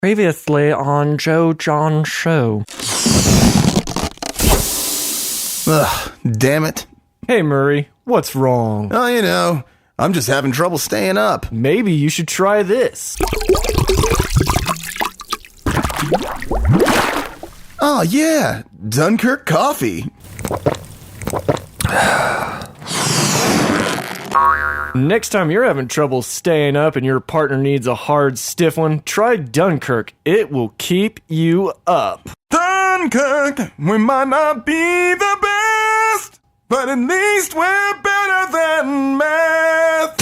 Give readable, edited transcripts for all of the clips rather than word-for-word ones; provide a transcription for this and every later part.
Previously on Joe John Show. Ugh, damn it. Hey Murray, what's wrong? Oh, I'm just having trouble staying up. Maybe you should try this. Oh, yeah. Dunkirk coffee. Next time you're having trouble staying up and your partner needs a hard, stiff one, try Dunkirk. It will keep you up. Dunkirk, we might not be the best, but at least we're better than meth.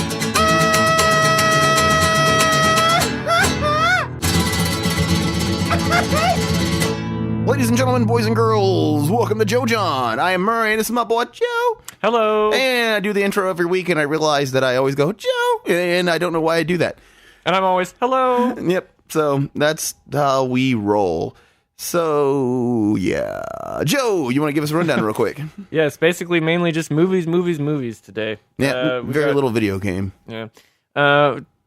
Ladies and gentlemen, boys and girls, welcome to Joe John. I am Murray, and this is my boy Joe. Hello. And I do the intro every week, and I realize that I always go, Joe, and I don't know why I do that. And I'm always, hello. Yep, so that's how we roll. So, yeah. Joe, you want to give us a rundown real quick? Yes, basically mainly just movies today. Yeah, very little video game. Yeah.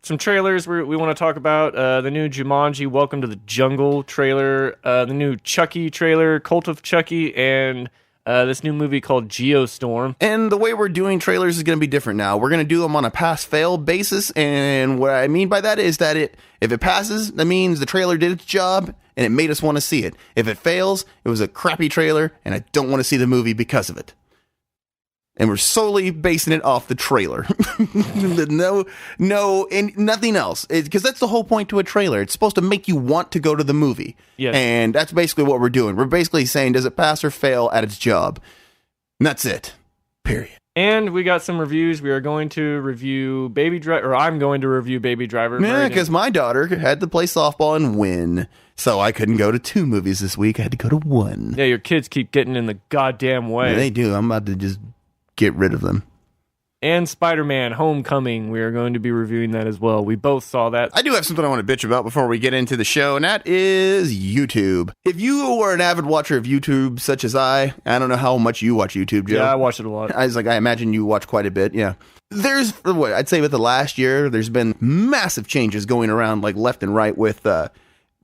Some trailers we want to talk about. The new Jumanji, Welcome to the Jungle trailer. The new Chucky trailer, Cult of Chucky, and this new movie called Geostorm. And the way we're doing trailers is going to be different now. We're going to do them on a pass-fail basis, and what I mean by that is that if it passes, that means the trailer did its job, and it made us want to see it. If it fails, it was a crappy trailer, and I don't want to see the movie because of it. And we're solely basing it off the trailer. No, and nothing else. Because that's the whole point to a trailer. It's supposed to make you want to go to the movie. Yes. And that's basically what we're doing. We're basically saying, does it pass or fail at its job? And that's it. Period. And we got some reviews. We are going to review Baby Driver, or I'm going to review Baby Driver. Yeah, because my daughter had to play softball and win. So I couldn't go to 2 movies this week. I had to go to 1. Yeah, your kids keep getting in the goddamn way. Yeah, they do. I'm about to just get rid of them. And Spider-Man Homecoming, we are going to be reviewing that as well. We both saw that. I do have something I want to bitch about before we get into the show, and that is YouTube. If you are an avid watcher of YouTube, such as I don't know how much you watch YouTube, Joe. Yeah, I watch it a lot. I imagine you watch quite a bit, yeah. There's, I'd say with the last year, there's been massive changes going around, like left and right with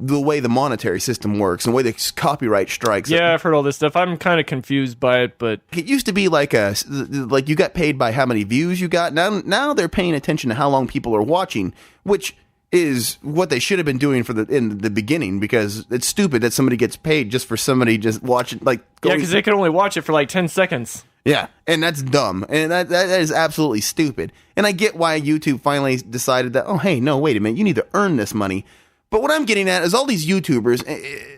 the way the monetary system works and the way the copyright strikes. Yeah, I've heard all this stuff. I'm kind of confused by it, but it used to be like you got paid by how many views you got. Now they're paying attention to how long people are watching, which is what they should have been doing in the beginning, because it's stupid that somebody gets paid just for somebody just watching, like yeah, because they can only watch it for like 10 seconds. Yeah, and that's dumb, and that is absolutely stupid. And I get why YouTube finally decided that, oh, hey, no, wait a minute, you need to earn this money. But what I'm getting at is all these YouTubers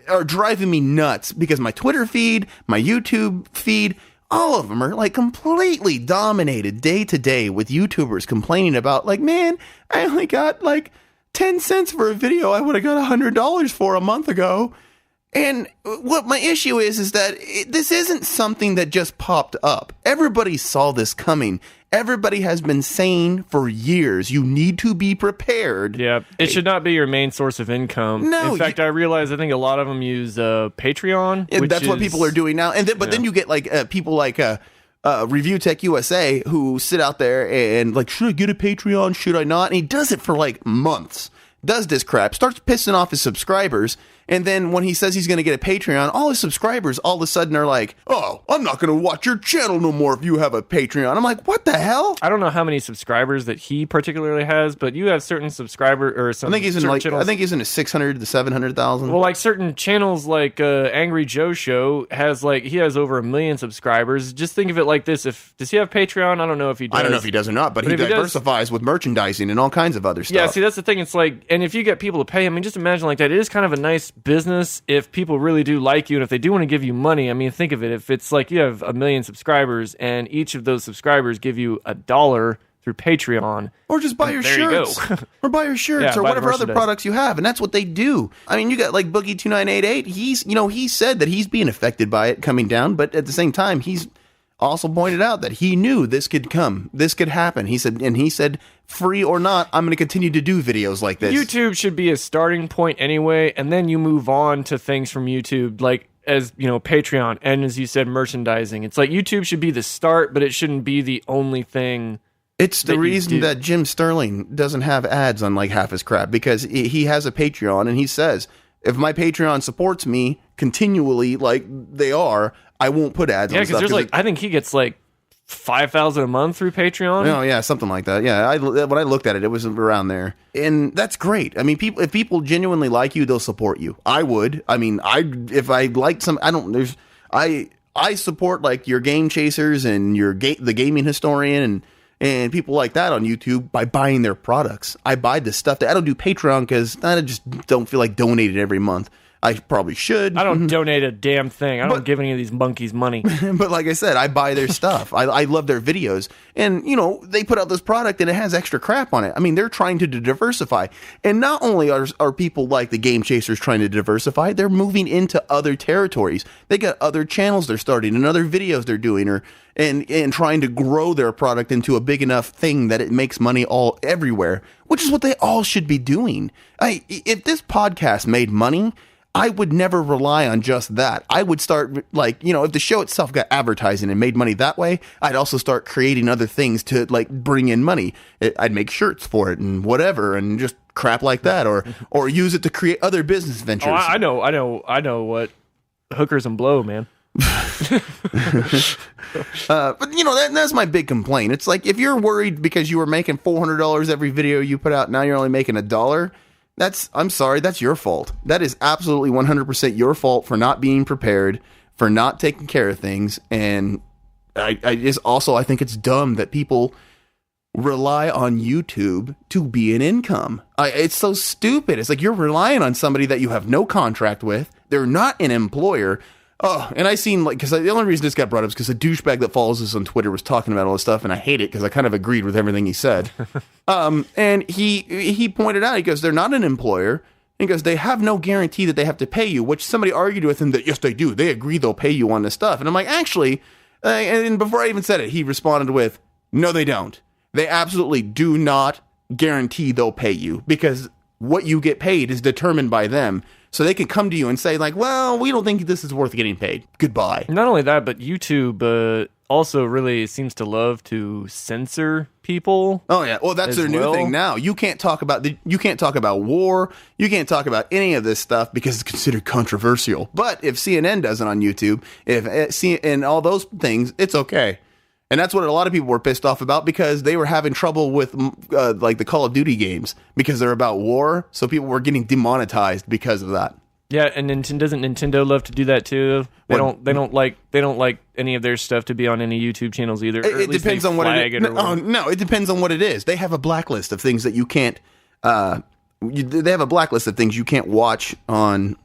are driving me nuts, because my Twitter feed, my YouTube feed, all of them are like completely dominated day to day with YouTubers complaining about, like, man, I only got like 10 cents for a video I would have got $100 for a month ago. And what my issue is that this isn't something that just popped up. Everybody saw this coming. Everybody has been saying for years, you need to be prepared. Yeah, it should not be your main source of income. No, in fact, I realize I think a lot of them use Patreon. That's what people are doing now. And then you get like people like Review Tech USA who sit out there and like, should I get a Patreon? Should I not? And he does it for like months. Does this crap, starts pissing off his subscribers, and then when he says he's going to get a Patreon, all his subscribers all of a sudden are like, oh, I'm not going to watch your channel no more if you have a Patreon. I'm like, what the hell? I don't know how many subscribers that he particularly has, but you have certain subscriber or some. I think he's in a 600 to 700,000. Well, like certain channels, like Angry Joe Show he has over 1 million subscribers. Just think of it like this: does he have Patreon? I don't know if he does. I don't know if he does or not, but he diversifies with merchandising and all kinds of other stuff. Yeah, see, that's the thing. It's like, and if you get people to pay, I mean, just imagine like that. It is kind of a nice business if people really do like you, and if they do want to give you money. I mean, think of it. If it's like you have 1 million subscribers, and each of those subscribers give you $1 through Patreon, or just buy your shirts, or buy your shirts, or whatever other products you have, and that's what they do. I mean, you got like Boogie2988. He said that he's being affected by it coming down, but at the same time, he's also pointed out that he knew this could happen. He said, free or not, I'm going to continue to do videos like this. YouTube should be a starting point anyway, and then you move on to things from YouTube, like, as you know, Patreon, and as you said, merchandising. It's like YouTube should be the start, but it shouldn't be the only thing It's the reason that Jim Sterling doesn't have ads on like half his crap, because he has a Patreon and he says, if my Patreon supports me continually like they are, I won't put ads on stuff. Yeah, because there's I think he gets like 5,000 a month through Patreon. Oh yeah, something like that. Yeah, when I looked at it, it was around there, and that's great. I mean, if people genuinely like you, they'll support you. I would. I mean, if I liked some, I support like your Game Chasers and the Gaming Historian and people like that on YouTube by buying their products. I buy the stuff. I don't do Patreon because I just don't feel like donating every month. I probably should. I don't donate a damn thing. I don't give any of these monkeys money. But like I said, I buy their stuff. I love their videos. And, they put out this product and it has extra crap on it. I mean, they're trying to diversify. And not only are people like the Game Chasers trying to diversify, they're moving into other territories. They got other channels they're starting and other videos they're doing and trying to grow their product into a big enough thing that it makes money everywhere, which is what they all should be doing. If this podcast made money, I would never rely on just that. I would start, if the show itself got advertising and made money that way, I'd also start creating other things to, bring in money. I'd make shirts for it and whatever, and just crap like that, or use it to create other business ventures. Oh, I know what hookers and blow, man. But that's my big complaint. It's like, if you're worried because you were making $400 every video you put out, now you're only making $1. I'm sorry, that's your fault. That is absolutely 100% your fault for not being prepared, for not taking care of things. And I think it's dumb that people rely on YouTube to be an income. It's so stupid. It's like you're relying on somebody that you have no contract with. They're not an employer. Oh, and I seen, because the only reason this got brought up is because a douchebag that follows us on Twitter was talking about all this stuff, and I hate it because I kind of agreed with everything he said. And he pointed out, he goes, they're not an employer. And he goes, they have no guarantee that they have to pay you, which somebody argued with him that, yes, they do. They agree they'll pay you on this stuff. And I'm like, actually, and before I even said it, he responded with, no, they don't. They absolutely do not guarantee they'll pay you, because what you get paid is determined by them. So they can come to you and say, well, we don't think this is worth getting paid. Goodbye. Not only that, but YouTube also really seems to love to censor people. Oh yeah, well that's their new thing now. You can't talk about war. You can't talk about any of this stuff because it's considered controversial. But if CNN does it on YouTube, and all those things, it's okay. And that's what a lot of people were pissed off about, because they were having trouble with the Call of Duty games because they're about war. So people were getting demonetized because of that. Yeah, and doesn't Nintendo love to do that too? They don't like any of their stuff to be on any YouTube channels either. It depends on what it is. No, it depends on what it is. They have a blacklist of things that you can't. They have a blacklist of things you can't watch on.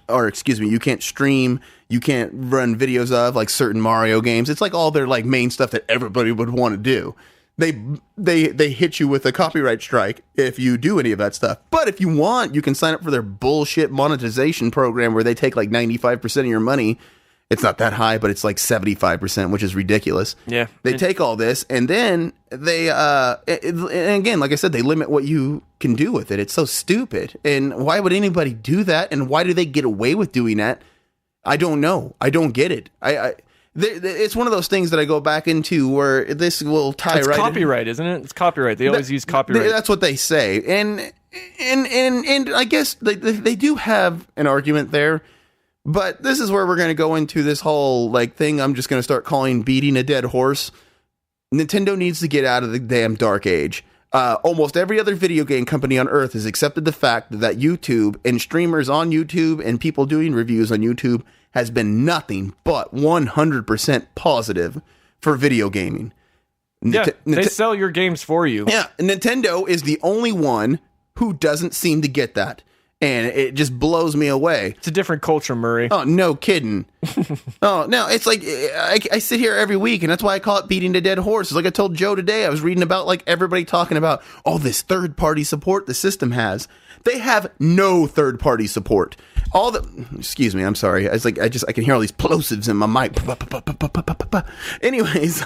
Or excuse me, you can't stream, you can't run videos of, like certain Mario games. It's like all their main stuff that everybody would want to do. They hit you with a copyright strike if you do any of that stuff. But if you want, you can sign up for their bullshit monetization program where they take 95% of your money. It's not that high, but it's 75%, which is ridiculous. Yeah. They take all this, and then they, and again, like I said, they limit what you can do with it. It's so stupid. And why would anybody do that? And why do they get away with doing that? I don't know. I don't get it. It's one of those things that I go back into where this will tie it's right. It's copyright, isn't it? It's copyright. They always use copyright. That's what they say. And I guess they do have an argument there. But this is where we're going to go into this whole thing I'm just going to start calling beating a dead horse. Nintendo needs to get out of the damn dark age. Almost every other video game company on Earth has accepted the fact that YouTube and streamers on YouTube and people doing reviews on YouTube has been nothing but 100% positive for video gaming. Yeah, they sell your games for you. Yeah, Nintendo is the only one who doesn't seem to get that. And it just blows me away. It's a different culture, Murray. Oh, no kidding. Oh, no, it's like I sit here every week, and that's why I call it beating a dead horse. It's like I told Joe today. I was reading about everybody talking about all this third-party support the system has. They have no third-party support. all the excuse me, I'm sorry. It's like I can hear all these plosives in my mic. Anyways,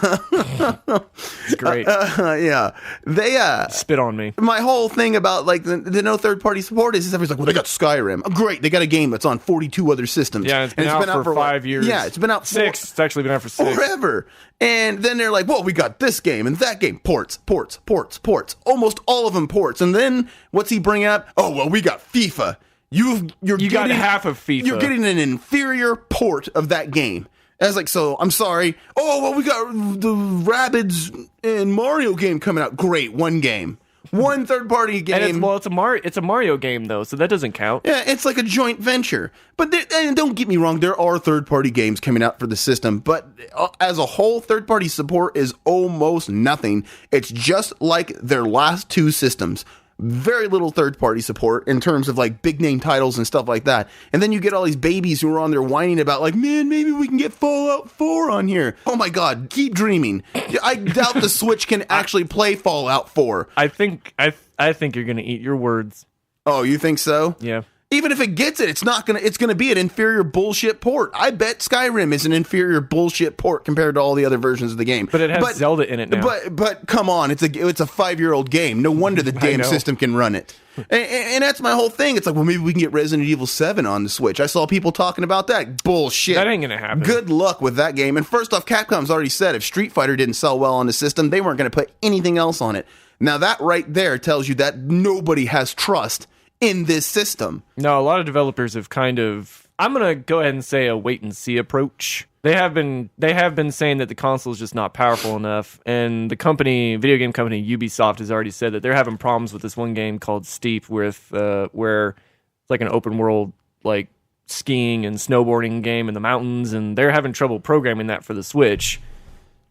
It's great. yeah, they Spit on me. my whole thing about like the no third party support is everybody's like, well, they got Skyrim. Oh, great, they got a game that's on 42 other systems. Yeah, it's been out for 5 years. Yeah, it's been out 6. It's actually been out for 6 forever. And then they're like, well, we got this game and that game. Ports. Almost all of them ports. And then what's he bring up? Oh, well, we got FIFA. You got half of FIFA. You're getting an inferior port of that game. I was like, so, I'm sorry. Oh, well, we got the Rabbids and Mario game coming out. Great, one game. One third-party game. And it's a Mario game, though, so that doesn't count. Yeah, it's like a joint venture. But and don't get me wrong, there are third-party games coming out for the system, but as a whole, third-party support is almost nothing. It's just like their last 2 systems. Very little third-party support in terms of like big-name titles and stuff like that. And then you get all these babies who are on there whining about like, man, maybe we can get Fallout 4 on here. Oh my God, keep dreaming. I doubt the Switch can actually play Fallout 4. I think you're gonna eat your words. Oh, you think so? Yeah. Even if it gets it, it's gonna be an inferior bullshit port. I bet Skyrim is an inferior bullshit port compared to all the other versions of the game. But it has Zelda in it now. But come on, it's a 5-year-old game. No wonder the damn system can run it. And that's my whole thing. It's like, well, maybe we can get Resident Evil 7 on the Switch. I saw people talking about that. Bullshit. That ain't gonna happen. Good luck with that game. And first off, Capcom's already said if Street Fighter didn't sell well on the system, they weren't gonna put anything else on it. Now that right there tells you that nobody has trust in this system. No, a lot of developers have kind of, I'm gonna go ahead and say, a wait and see approach. They have been saying that the console is just not powerful enough, and the video game company Ubisoft has already said that they're having problems with this one game called Steep, where it's like an open world like skiing and snowboarding game in the mountains, and they're having trouble programming that for the Switch.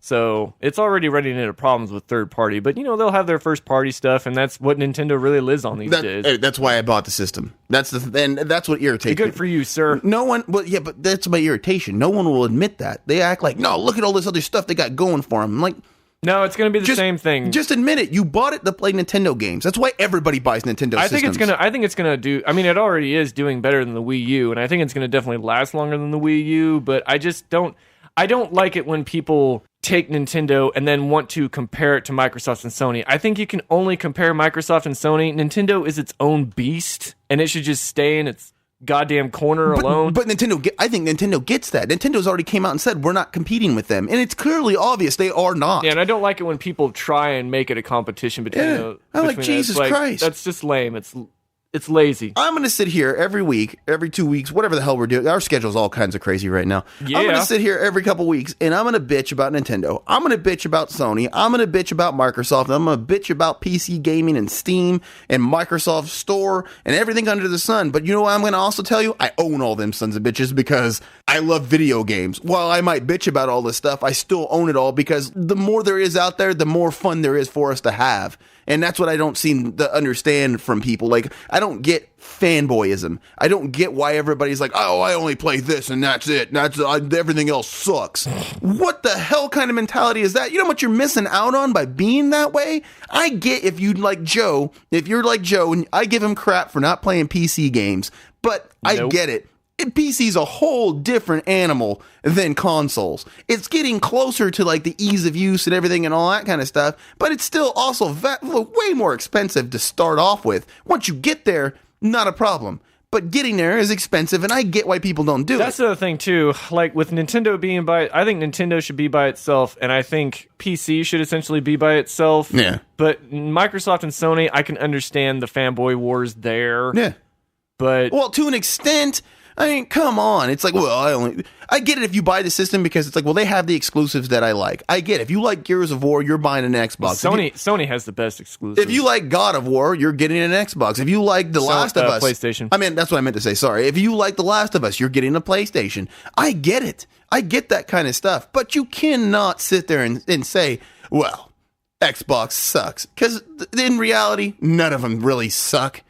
So it's already running into problems with third party, but they'll have their first party stuff, and that's what Nintendo really lives on these days. Hey, that's why I bought the system. That's what irritates me. Good for you, sir. No one, well, yeah, but that's my irritation. No one will admit that. They act like, no, look at all this other stuff they got going for them. I'm like, no, it's going to be the same thing. Just admit it. You bought it to play Nintendo games. That's why everybody buys Nintendo systems. I think it's gonna do. I mean, it already is doing better than the Wii U, and I think it's gonna definitely last longer than the Wii U. But I just don't. I don't like it when people take Nintendo and then want to compare it to Microsoft and Sony. I think you can only compare Microsoft and Sony. Nintendo is its own beast, and it should just stay in its goddamn corner alone. But I think Nintendo gets that. Nintendo's already came out and said we're not competing with them, and it's clearly obvious they are not. Yeah, and I don't like it when people try and make it a competition between. Jesus Christ, that's just lame. It's lazy. I'm going to sit here every week, every 2 weeks, whatever the hell we're doing. Our schedule's all kinds of crazy right now. Yeah. I'm going to sit here every couple weeks, and I'm going to bitch about Nintendo. I'm going to bitch about Sony. I'm going to bitch about Microsoft. I'm going to bitch about PC gaming and Steam and Microsoft Store and everything under the sun. But you know what I'm going to also tell you? I own all them sons of bitches because I love video games. While I might bitch about all this stuff, I still own it all because the more there is out there, the more fun there is for us to have. And that's what I don't seem to understand from people. Like, I don't get fanboyism. I don't get why everybody's like, oh, I only play this and that's it. Everything else sucks. What the hell kind of mentality is that? You know what you're missing out on by being that way? I get if you're like Joe, and I give him crap for not playing PC games, but I get it. PC's a whole different animal than consoles. It's getting closer to like the ease of use and everything and all that kind of stuff, but it's still also way more expensive to start off with. Once you get there, not a problem. But getting there is expensive, and I get why people don't do it. That's the other thing, too. Like, with Nintendo being I think Nintendo should be by itself, and I think PC should essentially be by itself. Yeah. But Microsoft and Sony, I can understand the fanboy wars there. Yeah. But... well, to an extent... I mean, come on. It's like, well, I get it if you buy the system because it's like, well, they have the exclusives that I like. I get it. If you like Gears of War, you're buying an Xbox. Sony has the best exclusives. If you like God of War, you're getting an Xbox. If you like The Last of Us, PlayStation. I mean, that's what I meant to say. Sorry. If you like The Last of Us, you're getting a PlayStation. I get it. I get that kind of stuff. But you cannot sit there and say, well, Xbox sucks. Because in reality, none of them really suck.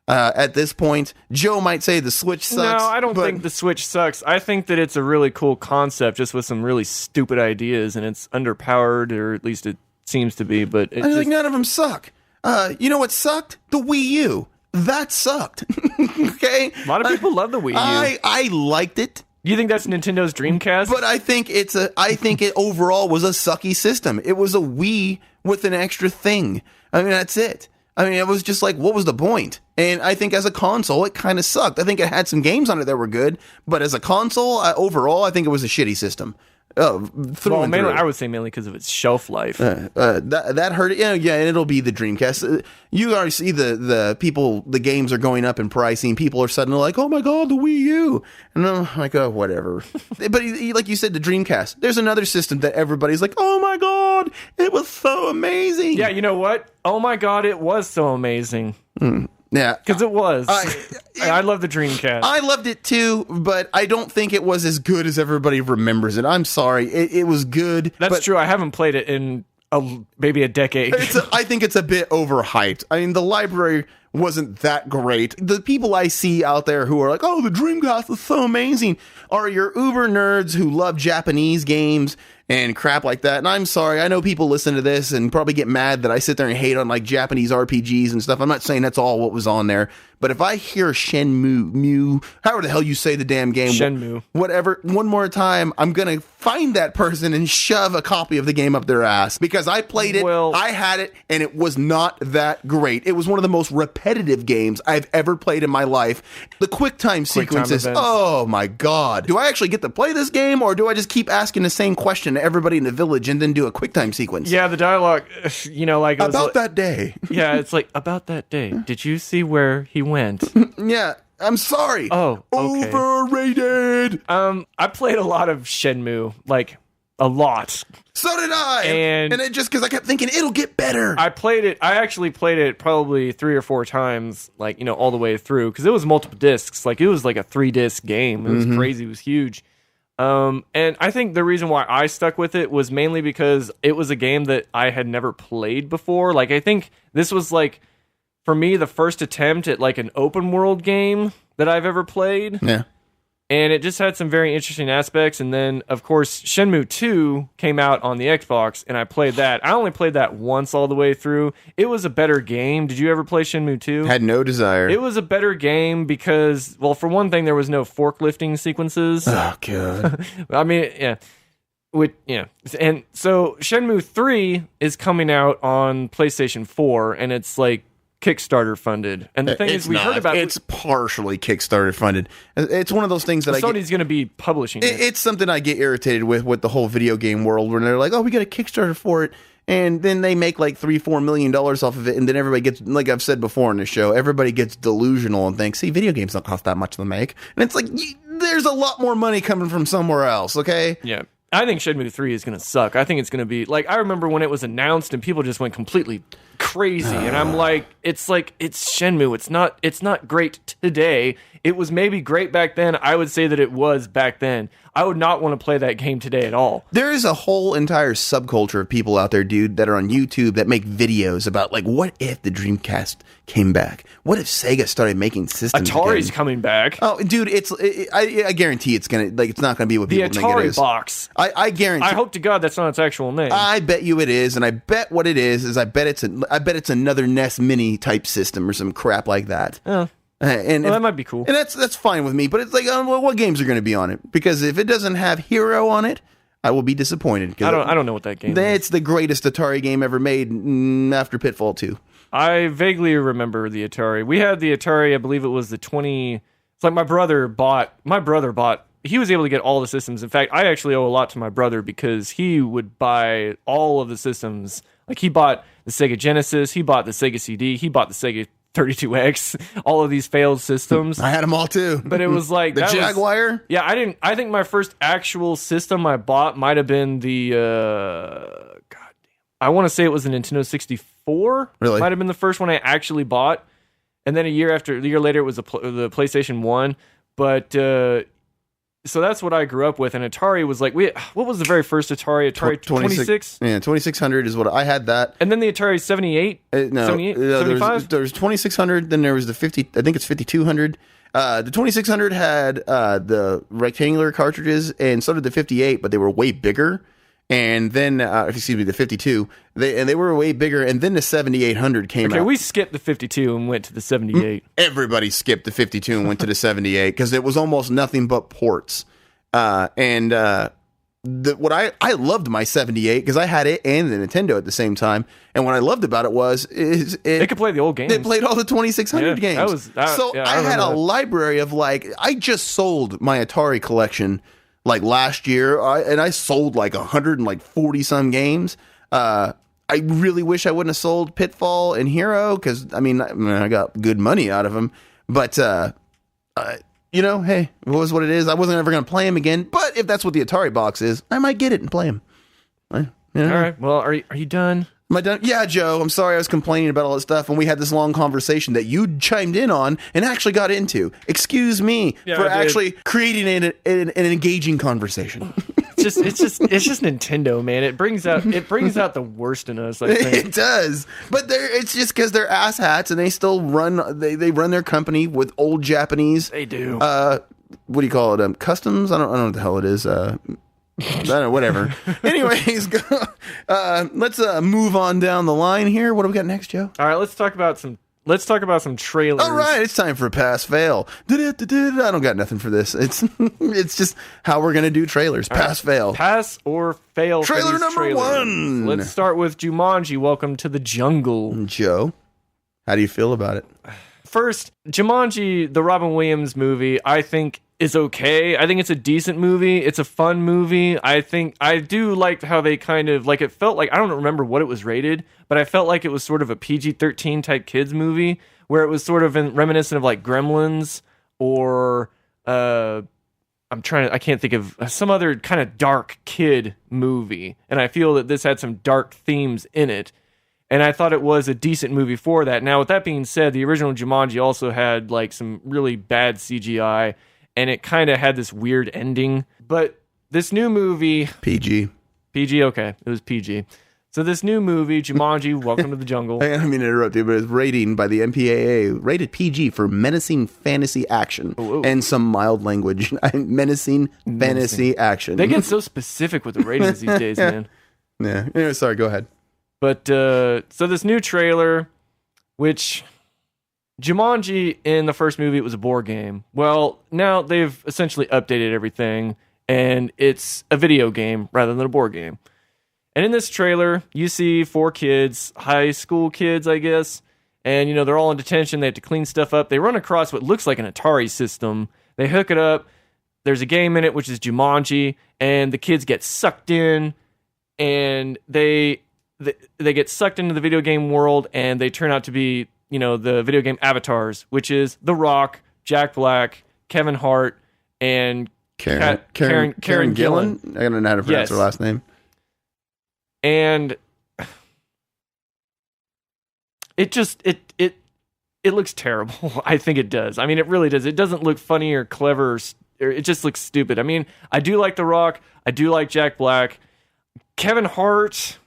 At this point, Joe might say the Switch sucks. No, I don't think the Switch sucks. I think that it's a really cool concept, just with some really stupid ideas, and it's underpowered, or at least it seems to be. But I think none of them suck. You know what sucked? The Wii U. that sucked. Okay? A lot of people love the Wii U. I liked it. You think that's Nintendo's Dreamcast? But I think it overall was a sucky system. It was a Wii with an extra thing. I mean, that's it. I mean, it was just like, what was the point? And I think as a console, it kind of sucked. I think it had some games on it that were good, but as a console, overall, I think it was a shitty system. Mainly, I would say mainly because of its shelf life. That hurt it. Yeah, and it'll be the Dreamcast. You already see the games are going up in pricing. People are suddenly like, oh my God, the Wii U. And I'm like, oh, whatever. But like you said, the Dreamcast. There's another system that everybody's like, oh my God, it was so amazing. Yeah, you know what? Oh my God, it was so amazing. Yeah, because it was. I love the Dreamcast. I loved it too, but I don't think it was as good as everybody remembers it. I'm sorry. It was good. That's true. I haven't played it in maybe a decade. I think it's a bit overhyped. I mean, the library wasn't that great. The people I see out there who are like, oh, the Dreamcast is so amazing, are your uber nerds who love Japanese games and crap like that. And I'm sorry, I know people listen to this and probably get mad that I sit there and hate on like Japanese RPGs and stuff. I'm not saying that's all what was on there, but if I hear Shenmue, however the hell you say the damn game, Shenmue, whatever, one more time, I'm gonna find that person and shove a copy of the game up their ass because I played it, I had it, and it was not that great. It was one of the most repetitive games I've ever played in my life. The QuickTime sequences, oh my God. Do I actually get to play this game, or do I just keep asking the same question to everybody in the village and then do a QuickTime sequence? Yeah, the dialogue, like... About that day. Yeah, it's like, about that day. Did you see where he went? Yeah, I'm sorry. Oh, okay. Overrated. I played a lot of Shenmue, like, a lot. So did I. And it just because I kept thinking it'll get better. I actually played it probably 3 or 4 times, like, all the way through, because it was multiple discs. Like, it was like a 3-disc game. It was crazy. It was huge. And I think the reason why I stuck with it was mainly because it was a game that I had never played before. Like, I think this was like, for me, the first attempt at like an open world game that I've ever played. Yeah. And it just had some very interesting aspects. And then, of course, Shenmue 2 came out on the Xbox, and I played that. I only played that once all the way through. It was a better game. Did you ever play Shenmue 2? Had no desire. It was a better game because, well, for one thing, there was no forklifting sequences. Oh, God. I mean, yeah. And so Shenmue 3 is coming out on PlayStation 4, and it's like Kickstarter funded. And the thing is, we heard about it's partially Kickstarter funded. It's one of those things that Sony's going to be publishing it. It's something I get irritated with the whole video game world, when they're like, oh, we got a Kickstarter for it, and then they make like $3-4 million off of it, and then everybody gets, like I've said before in the show, everybody gets delusional and thinks, see, video games don't cost that much to make. And it's like, there's a lot more money coming from somewhere else, okay? Yeah. I think Shenmue 3 is going to suck. I think it's going to be like, I remember when it was announced and people just went completely crazy, and I'm like, it's Shenmue. It's not great today. It was maybe great back then. I would say that it was back then. I would not want to play that game today at all. There is a whole entire subculture of people out there, dude, that are on YouTube that make videos about, like, what if the Dreamcast came back? What if Sega started making systems Atari's again? coming back. Oh, dude, I guarantee it's not going to be what people think it is. The Atari box. I guarantee. I hope to God that's not its actual name. I bet you it is, and I bet what it is I bet it's another NES Mini type system or some crap like that. Oh. That might be cool. And that's fine with me, but it's like, what games are going to be on it? Because if it doesn't have Hero on it, I will be disappointed. I don't know what that game is. It's the greatest Atari game ever made after Pitfall 2. I vaguely remember the Atari. We had the Atari, I believe it was the 20... It's like my brother bought... He was able to get all the systems. In fact, I actually owe a lot to my brother because he would buy all of the systems. Like, he bought the Sega Genesis, he bought the Sega CD, he bought the Sega 32X, all of these failed systems. I had them all too. But it was like... the Jaguar? I think my first actual system I bought might have been the... I want to say it was the Nintendo 64. Really? Might have been the first one I actually bought. And then a year later, it was the PlayStation 1. But... so that's what I grew up with, and Atari was like, what was the very first Atari? Atari 26? Yeah, 2600 is what I had that. And then the Atari 78? 78? 75? There was 2600, then there was the 50, I think it's 5200. The 2600 had the rectangular cartridges, and so did the 58, but they were way bigger. And then, the 52. They were way bigger. And then the 7800 came out. Okay, we skipped the 52 and went to the 78. Everybody skipped the 52 and went to the 78 because it was almost nothing but ports. I loved my 78 because I had it and the Nintendo at the same time. And what I loved about it was they could play the old games. It played all the 2600 games. I had a library of I just sold my Atari collection last year, and I sold 140 some games. I really wish I wouldn't have sold Pitfall and Hero because I got good money out of them. But hey, it was what it is. I wasn't ever going to play them again. But if that's what the Atari box is, I might get it and play them. All right. Well, are you done? Am I done? Yeah, Joe. I'm sorry I was complaining about all this stuff, and we had this long conversation that you chimed in on and actually got into. Excuse me for actually creating an engaging conversation. It's just Nintendo, man. It brings out the worst in us. I think it does, but it's just because they're asshats and they still run. They run their company with old Japanese. They do. What do you call it? Customs? I don't know what the hell it is. I don't know, whatever. Anyways, let's move on down the line here. What do we got next, Joe? All right, let's talk about some trailers. All right, it's time for a pass fail. I don't got nothing for this. It's just how we're gonna do trailers. Pass fail. Pass or fail. Trailer number 1. Let's start with Jumanji. Welcome to the jungle. Joe, how do you feel about it? First, Jumanji, the Robin Williams movie, I think is okay. I think it's a decent movie. It's a fun movie. I do like how they kind of it felt like, I don't remember what it was rated, but I felt like it was sort of a PG-13 type kids movie where it was sort of reminiscent of Gremlins or I can't think of some other kind of dark kid movie. And I feel that this had some dark themes in it. And I thought it was a decent movie for that. Now, with that being said, the original Jumanji also had some really bad CGI, and it kind of had this weird ending. But this new movie... PG, okay. It was PG. So this new movie, Jumanji, Welcome to the Jungle... I mean to interrupt you, but it's rating by the MPAA, rated PG for menacing fantasy action and some mild language. menacing fantasy action. They get so specific with the ratings these days, man. Yeah. Anyway, sorry, go ahead. But, so this new trailer, which Jumanji in the first movie, it was a board game. Well, now they've essentially updated everything, and it's a video game rather than a board game. And in this trailer, you see 4 kids, high school kids, I guess, and, they're all in detention. They have to clean stuff up. They run across what looks like an Atari system. They hook it up. There's a game in it, which is Jumanji, and the kids get sucked in, and they get sucked into the video game world, and they turn out to be, the video game avatars, which is The Rock, Jack Black, Kevin Hart, and Karen Gillan. I don't know how to pronounce her last name. And it just it looks terrible. I think it does. I mean, it really does. It doesn't look funny or clever, or it just looks stupid. I mean, I do like The Rock. I do like Jack Black. Kevin Hart.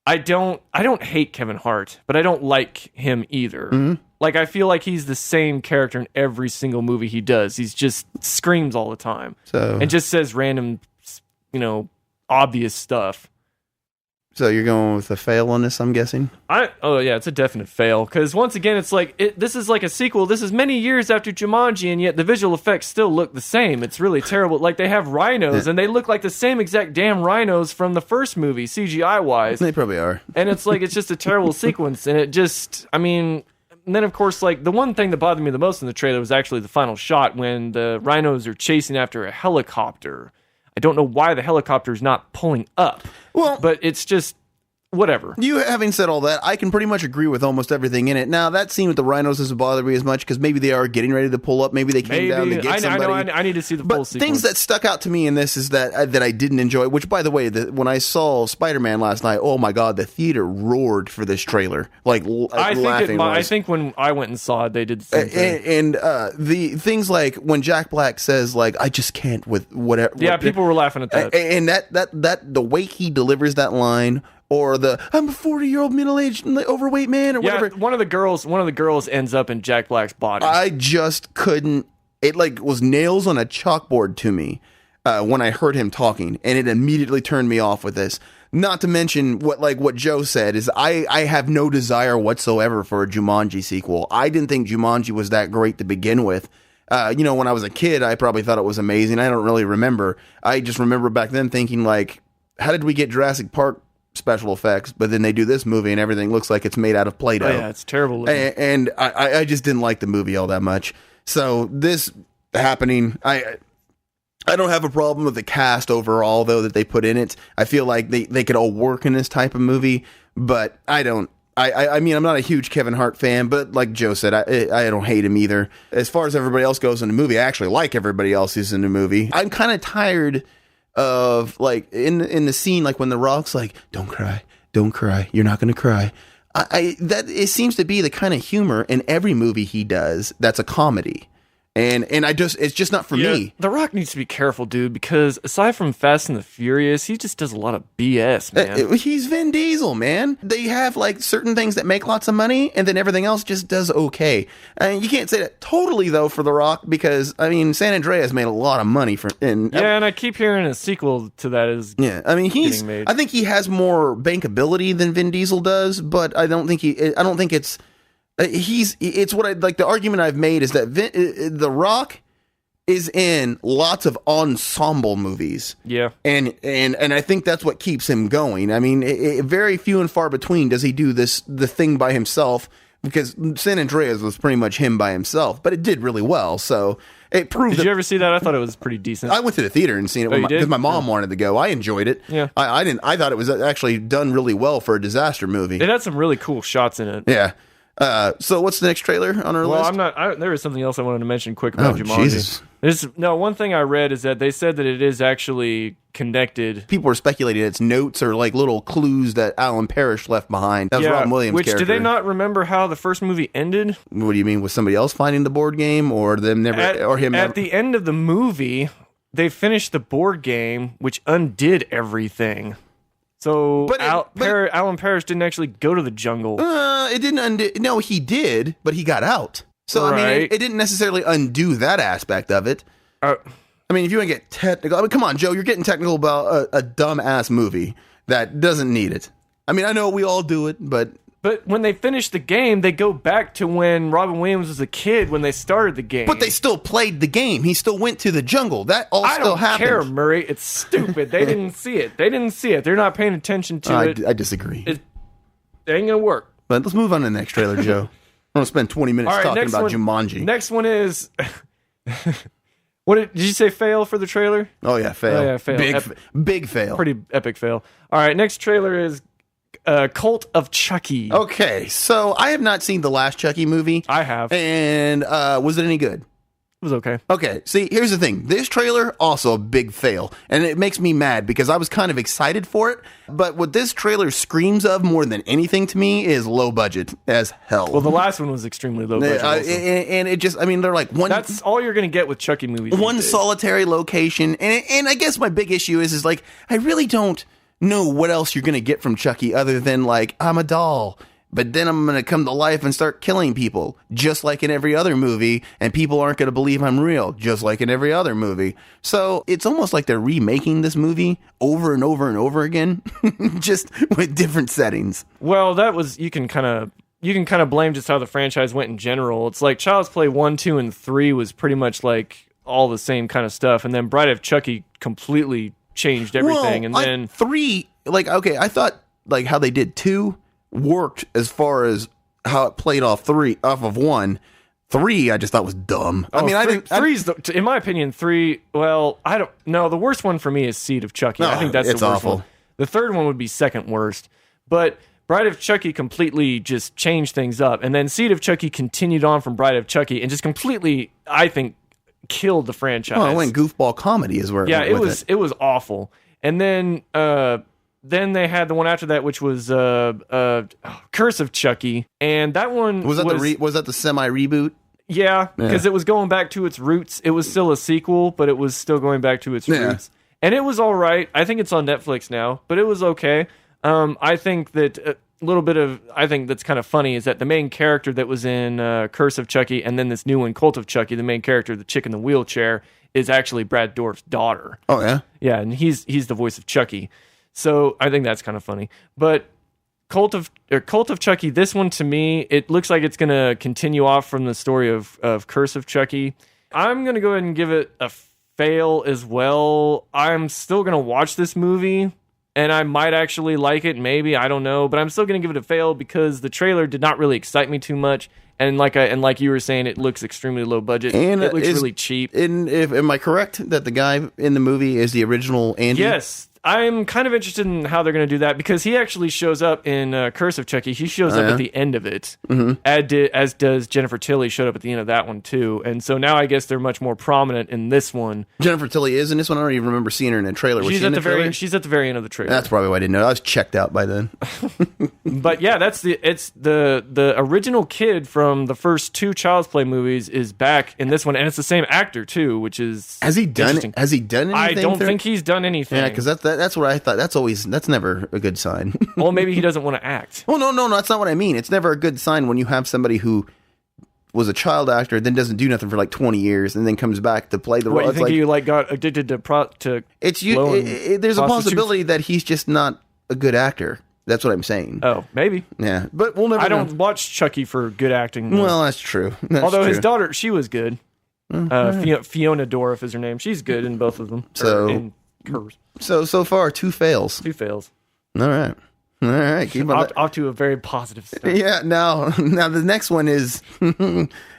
I don't hate Kevin Hart, but I don't like him either. Mm-hmm. I feel like he's the same character in every single movie he does. He's just screams all the time and just says random, obvious stuff. So you're going with a fail on this, I'm guessing? It's a definite fail. Because once again, it's this is like a sequel. This is many years after Jumanji, and yet the visual effects still look the same. It's really terrible. They have rhinos, and they look like the same exact damn rhinos from the first movie, CGI-wise. They probably are. And it's it's just a terrible sequence. And it just, and then of course, the one thing that bothered me the most in the trailer was actually the final shot when the rhinos are chasing after a helicopter. I don't know why the helicopter's not pulling up. Well, but it's just whatever. You having said all that, I can pretty much agree with almost everything in it. Now, that scene with the rhinos doesn't bother me as much because maybe they are getting ready to pull up. Maybe they came down to get somebody. I know. I need to see the full sequence. Things that stuck out to me in this is that I didn't enjoy, which, by the way, when I saw Spider-Man last night, oh my God, the theater roared for this trailer. I think when I went and saw it, they did the same thing. And the things like when Jack Black says, I just can't with whatever. Yeah, people were laughing at that. And that the way he delivers that line, or I'm a 40-year-old middle-aged overweight man, or whatever. One of the girls ends up in Jack Black's body. I just couldn't. It was nails on a chalkboard to me. when I heard him talking, and it immediately turned me off with this. Not to mention what Joe said is I have no desire whatsoever for a Jumanji sequel. I didn't think Jumanji was that great to begin with. When I was a kid, I probably thought it was amazing. I don't really remember. I just remember back then thinking, like, how did we get Jurassic Park special effects, but then they do this movie and everything looks like it's made out of Play-Doh. Oh, yeah, it's terrible looking. And I just didn't like the movie all that much. So this happening, I don't have a problem with the cast overall, though, that they put in it. I feel like they could all work in this type of movie, but I don't. I mean, I'm not a huge Kevin Hart fan, but like Joe said, I don't hate him either. As far as everybody else goes in the movie, I actually like everybody else who's in the movie. I'm kind of tired of, like, in the scene, like when The Rock's like, don't cry, you're not gonna cry. That it seems to be the kind of humor in every movie he does that's a comedy. And it's just not for me. The Rock needs to be careful, dude, because aside from Fast and the Furious, he just does a lot of BS, man. He's Vin Diesel, man. They have, like, certain things that make lots of money, and then everything else just does okay. And you can't say that totally, though, for The Rock, because, I mean, San Andreas made a lot of money and I keep hearing a sequel to that is getting made. I think he has more bankability than Vin Diesel does, but I don't think it's... it's what I like. The argument I've made is that The Rock is in lots of ensemble movies. Yeah, and I think that's what keeps him going. I mean, very few and far between does he do the thing by himself, because San Andreas was pretty much him by himself, but it did really well. So it proved. Did you ever see that? I thought it was pretty decent. I went to the theater and seen it because my mom wanted to go. I enjoyed it. Yeah, I didn't. I thought it was actually done really well for a disaster movie. It had some really cool shots in it. Yeah. So what's the next trailer on our list? There was something else I wanted to mention quick about Jumanji. Jesus. One thing I read is that they said that it is actually connected. People were speculating it's notes or like little clues that Alan Parrish left behind. That was Robin Williams' character. Did they not remember how the first movie ended? What do you mean? Was somebody else finding the board game, or them never, or him? At the end of the movie, they finished the board game, which undid everything. So Alan Parrish didn't actually go to the jungle. It didn't undo. No, he did, but he got out. So right. I mean, it didn't necessarily undo that aspect of it. I mean, if you want to get technical, I mean, come on, Joe, you're getting technical about a dumb ass movie that doesn't need it. I mean, I know we all do it, but when they finish the game, they go back to when Robin Williams was a kid when they started the game. But they still played the game. He still went to the jungle. That all still happened. I don't care, Murray. It's stupid. They didn't see it. They're not paying attention to it. I disagree. It ain't gonna work. But let's move on to the next trailer, Joe. I'm gonna spend 20 minutes talking about Jumanji. Next one is. What did you say? Fail for the trailer? Oh yeah, fail. Oh, yeah, fail. Big fail. Pretty epic fail. All right, next trailer is. Cult of Chucky. Okay, so I have not seen the last Chucky movie. I have. And was it any good? It was okay. Okay, see, here's the thing. This trailer, also a big fail. And it makes me mad because I was kind of excited for it. But what this trailer screams of more than anything to me is low budget as hell. Well, the last one was extremely low budget. And it just, I mean, they're like one... That's all you're going to get with Chucky movies. One solitary location. And I guess my big issue is like, I really don't know what else you're going to get from Chucky other than, like, I'm a doll, but then I'm going to come to life and start killing people, just like in every other movie, and people aren't going to believe I'm real, just like in every other movie. So it's almost like they're remaking this movie over and over and over again, just with different settings. Well, you can kind of blame just how the franchise went in general. It's like Child's Play 1, 2, and 3 was pretty much like all the same kind of stuff, and then Bride of Chucky completely changed everything. Well, and then 3, like, okay, I thought like how they did 2 worked as far as how it played off of 1. 3 I just thought was dumb. I mean, I think 3's in my opinion 3. Well, I don't know. The worst one for me is Seed of Chucky. I think that's the worst awful. one. The third one would be second worst. But Bride of Chucky completely just changed things up, and then Seed of Chucky continued on from Bride of Chucky and just completely, I think, killed the franchise. Oh, it went goofball comedy is where it was awful. And then they had the one after that, which was Curse of Chucky, and that one was that the semi reboot? Yeah, because it was going back to its roots. It was still a sequel, but it was still going back to its roots, and it was all right. I think it's on Netflix now, but it was okay. I think that little bit of, I think that's kind of funny, is that the main character that was in Curse of Chucky and then this new one, Cult of Chucky, the main character, the chick in the wheelchair, is actually Brad Dourif's daughter. Oh, yeah? Yeah, and he's the voice of Chucky. So I think that's kind of funny. But Cult of Chucky, this one to me, it looks like it's going to continue off from the story of Curse of Chucky. I'm going to go ahead and give it a fail as well. I'm still going to watch this movie, and I might actually like it, maybe, I don't know, but I'm still going to give it a fail because the trailer did not really excite me too much, and like you were saying, it looks extremely low budget, and it looks really cheap. Am I correct that the guy in the movie is the original Andy? Yes. I'm kind of interested in how they're going to do that because he actually shows up in Curse of Chucky. He shows up at the end of it, as does Jennifer Tilly showed up at the end of that one too. And so now I guess they're much more prominent in this one. Jennifer Tilly is in this one. I don't even remember seeing her in a trailer. She's at the very end of the trailer. That's probably why I didn't know. I was checked out by then. But yeah, it's the original kid from the first two Child's Play movies is back in this one, and it's the same actor too, which is Has he done anything? I don't think he's done anything. Yeah, because that's what I thought. That's never a good sign. Well, maybe he doesn't want to act. Well, no, that's not what I mean. It's never a good sign when you have somebody who was a child actor, then doesn't do nothing for like 20 years, and then comes back to play the role. You think he got addicted to there's a possibility that he's just not a good actor. That's what I'm saying. Oh, maybe. Yeah, but we'll never. I don't watch Chucky for good acting. Well, that's true. Although his daughter, she was good. Fiona Dorff is her name. She's good in both of them. So far, 2 fails. 2 fails. All right. Keep on off to a very positive start. Yeah. Now the next one is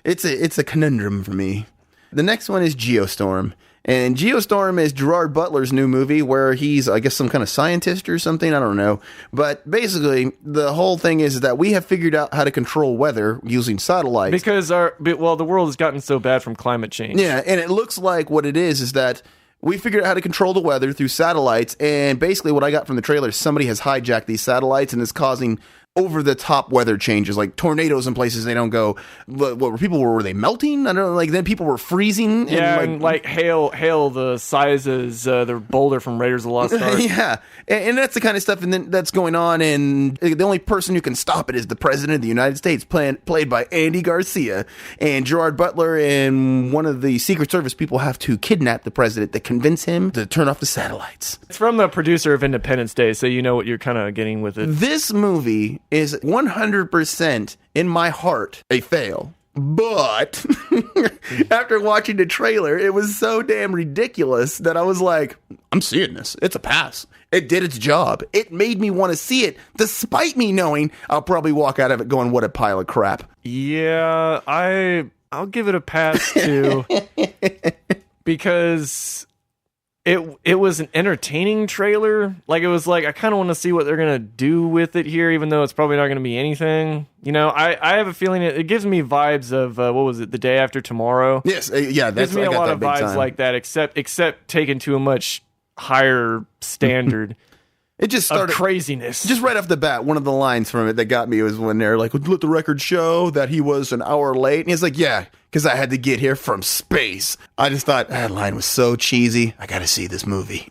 it's a conundrum for me. The next one is Geostorm. And Geostorm is Gerard Butler's new movie where he's, I guess, some kind of scientist or something. I don't know. But basically, the whole thing is that we have figured out how to control weather using satellites. Because the world has gotten so bad from climate change. Yeah, and it looks like what it is that we figured out how to control the weather through satellites. And basically what I got from the trailer is somebody has hijacked these satellites and is causing over-the-top weather changes, like tornadoes in places they don't go. What were people? Were they melting? I don't know. Like then people were freezing. Yeah, and like hail the size as the boulder from Raiders of the Lost Ark. Yeah, and that's the kind of stuff that's going on. And the only person who can stop it is the president of the United States, played by Andy Garcia. And Gerard Butler and one of the Secret Service people have to kidnap the president to convince him to turn off the satellites. It's from the producer of Independence Day, so you know what you're kind of getting with it. This movie is 100% in my heart a fail. But after watching the trailer, it was so damn ridiculous that I was like, I'm seeing this. It's a pass. It did its job. It made me want to see it, despite me knowing I'll probably walk out of it going, what a pile of crap. Yeah, I'll give it a pass too. Because it was an entertaining trailer. Like, it was like, I kind of want to see what they're going to do with it here, even though it's probably not going to be anything. You know, I have a feeling it gives me vibes of, what was it, The Day After Tomorrow? Yes, yeah. It gives me a lot of vibes like that, except taken to a much higher standard. It just started craziness. Just right off the bat, one of the lines from it that got me was when they're like, let the record show that he was an hour late. And he's like, yeah, because I had to get here from space. I just thought that line was so cheesy. I got to see this movie.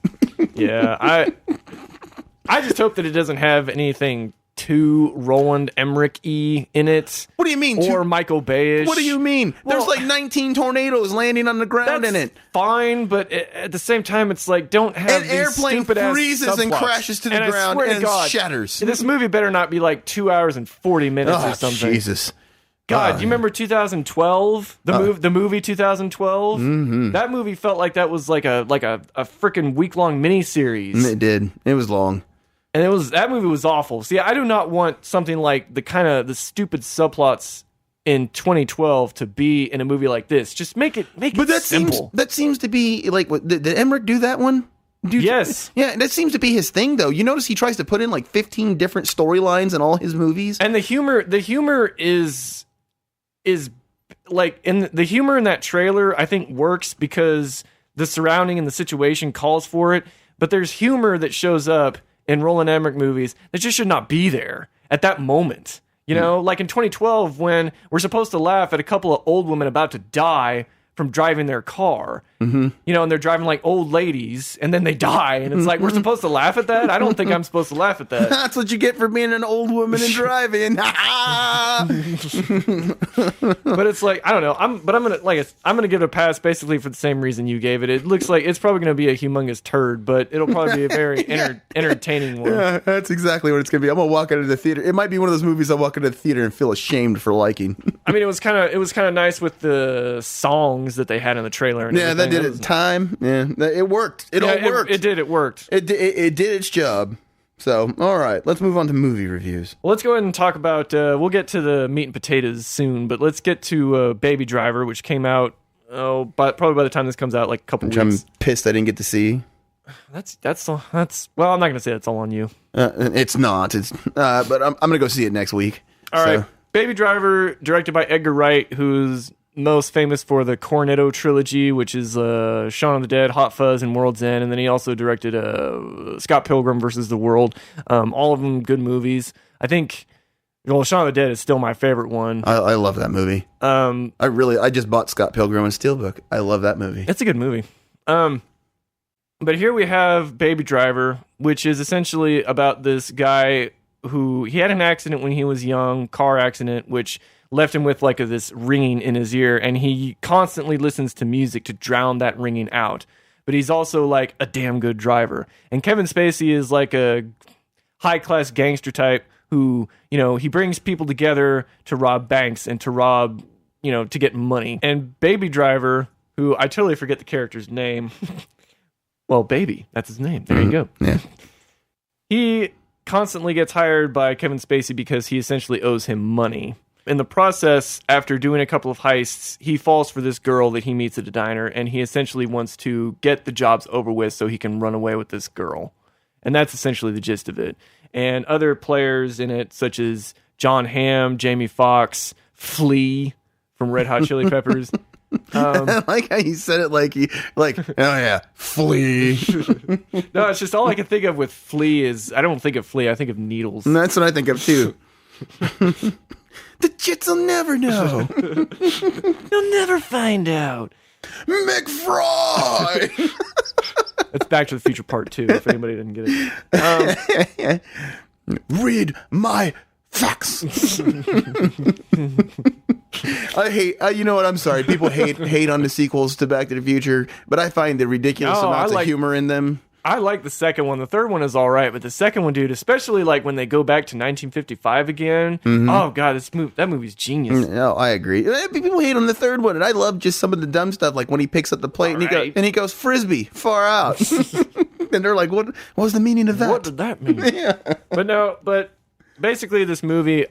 Yeah, I just hope that it doesn't have anything too Roland Emmerich-y in it. What do you mean? Or Michael Bay-ish. What do you mean? There's like 19 tornadoes landing on the ground in it. Fine, but at the same time, it's like, don't have an airplane freezes and crashes to the ground and shatters. This movie better not be like 2 hours and 40 minutes or something. Jesus. God, do you remember 2012? The movie 2012? Mm-hmm. That movie felt like that was like a freaking week-long miniseries. It did. It was long. And that movie was awful. See, I do not want something like the stupid subplots in 2012 to be in a movie like this. Just make it simple. That seems to be like, what, did Emmerich do that one? Yes. Yeah, that seems to be his thing, though. You notice he tries to put in like 15 different storylines in all his movies. And the humor is like, the humor in that trailer, I think, works because the surrounding and the situation calls for it. But there's humor that shows up in Roland Emmerich movies that just should not be there at that moment. You know, like in 2012 when we're supposed to laugh at a couple of old women about to die from driving their car. You know, and they're driving like old ladies, and then they die, and it's like, we're supposed to laugh at that? I don't think I'm supposed to laugh at that. That's what you get for being an old woman and driving. But it's like, I don't know. I'm gonna give it a pass basically for the same reason you gave it. It looks like it's probably gonna be a humongous turd, but it'll probably be a very entertaining one. Yeah, that's exactly what it's gonna be. I'm gonna walk out of the theater. It might be one of those movies I'll walk into the theater and feel ashamed for liking. I mean, it was kind of nice with the songs that they had in the trailer. And that did it. Time. Yeah, it worked. It all worked. It worked. It did its job. So, all right, let's move on to movie reviews. Well, let's go ahead and talk about. We'll get to the meat and potatoes soon, but let's get to Baby Driver, which came out. Probably by the time this comes out, like a couple weeks. I'm pissed I didn't get to see. That's well, I'm not gonna say that's all on you. It's not. But I'm gonna go see it next week. All right, Baby Driver, directed by Edgar Wright, who's most famous for the Cornetto trilogy, which is Shaun of the Dead, Hot Fuzz, and World's End, and then he also directed Scott Pilgrim versus the World. All of them good movies. I think, Shaun of the Dead is still my favorite one. I love that movie. I just bought Scott Pilgrim and Steelbook. I love that movie. It's a good movie. But here we have Baby Driver, which is essentially about this guy who he had an accident when he was young, car accident, which left him with like this ringing in his ear, and he constantly listens to music to drown that ringing out. But he's also like a damn good driver. And Kevin Spacey is like a high-class gangster type who, he brings people together to rob banks and to rob, to get money. And Baby Driver, who I totally forget the character's name. Well, Baby, that's his name. There you go. Yeah. He constantly gets hired by Kevin Spacey because he essentially owes him money. In the process, after doing a couple of heists, he falls for this girl that he meets at a diner, and he essentially wants to get the jobs over with so he can run away with this girl. And that's essentially the gist of it. And other players in it, such as John Hamm, Jamie Foxx, Flea from Red Hot Chili Peppers. I like how you said it oh yeah, Flea. No, it's just all I can think of with Flea is, I don't think of Flea, I think of needles. And that's what I think of too. The chits will never know. You'll never find out. McFry! It's Back to the Future Part 2, if anybody didn't get it. Read my facts. I hate, you know what, I'm sorry. People hate on the sequels to Back to the Future, but I find the ridiculous amounts of humor in them. I like the second one. The third one is all right, but the second one, dude, especially like when they go back to 1955 again. Mm-hmm. Oh god, that movie's genius. No, I agree. People hate on the third one, and I love just some of the dumb stuff, like when he picks up the plate and he goes frisbee far out, and they're like, "What was the meaning of that? What did that mean?" Yeah. But basically, this movie,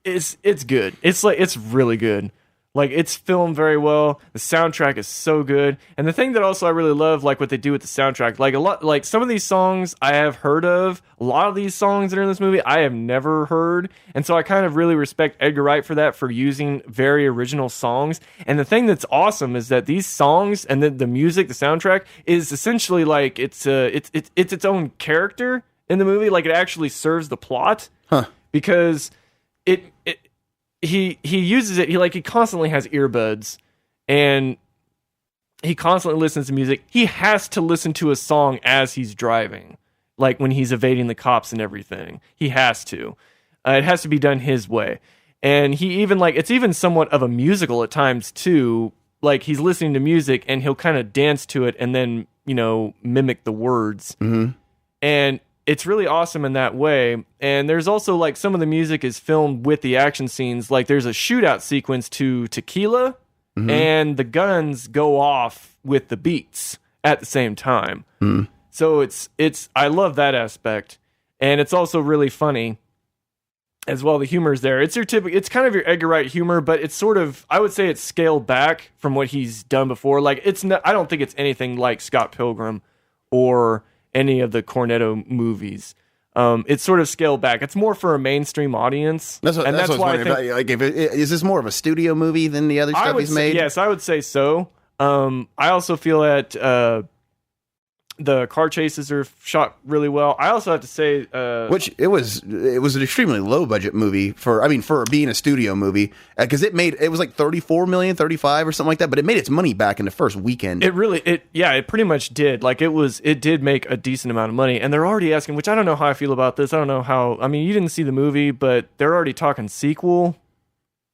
it's good. It's really good. Like, it's filmed very well. The soundtrack is so good. And the thing that also I really love, like, what they do with the soundtrack, like some of these songs I have heard of. A lot of these songs that are in this movie I have never heard. And so I kind of really respect Edgar Wright for that, for using very original songs. And the thing that's awesome is that these songs and the music, the soundtrack, is essentially like it's its own character in the movie. Like, it actually serves the plot. Huh. Because he uses it. He constantly has earbuds, and he constantly listens to music. He has to listen to a song as he's driving, like when he's evading the cops and everything. He has to. It has to be done his way, and he even it's even somewhat of a musical at times too. Like, he's listening to music and he'll kind of dance to it and then mimic the words, and it's really awesome in that way. And there's also, like, some of the music is filmed with the action scenes. Like, there's a shootout sequence to Tequila, and the guns go off with the beats at the same time. So it's I love that aspect. And it's also really funny as well. The humor is there. It's kind of your Edgar Wright humor, but it's sort of, I would say it's scaled back from what he's done before. Like, I don't think it's anything like Scott Pilgrim or any of the Cornetto movies. It's sort of scaled back. It's more for a mainstream audience. That's why I think, is this more of a studio movie than the other stuff he's made? Yes, I would say so. I also feel that The car chases are shot really well. I also have to say, which it was an extremely low budget movie for being a studio movie, because it was like 34 million, 35 or something like that, but it made its money back in the first weekend. It pretty much did. Like it did make a decent amount of money, and they're already asking, which I don't know how I feel about this. I don't know how. I mean, you didn't see the movie, but they're already talking sequel,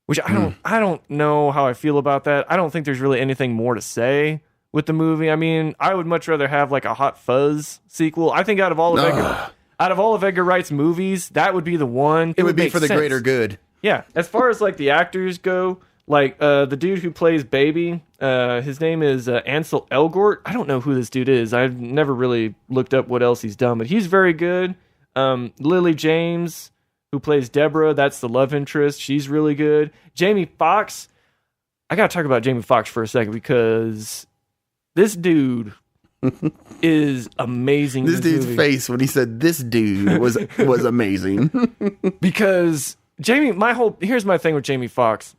which I don't know how I feel about that. I don't think there's really anything more to say with the movie. I mean, I would much rather have like a Hot Fuzz sequel. I think out of all of Edgar Wright's movies, that would be the one. It would be for the greater good. Yeah. As far as like the actors go, like the dude who plays Baby, his name is Ansel Elgort. I don't know who this dude is. I've never really looked up what else he's done, but he's very good. Lily James, who plays Deborah, that's the love interest. She's really good. Jamie Foxx. I got to talk about Jamie Foxx for a second because this dude is amazing. This dude's movie. Face when he said this dude was amazing. Because here's my thing with Jamie Foxx.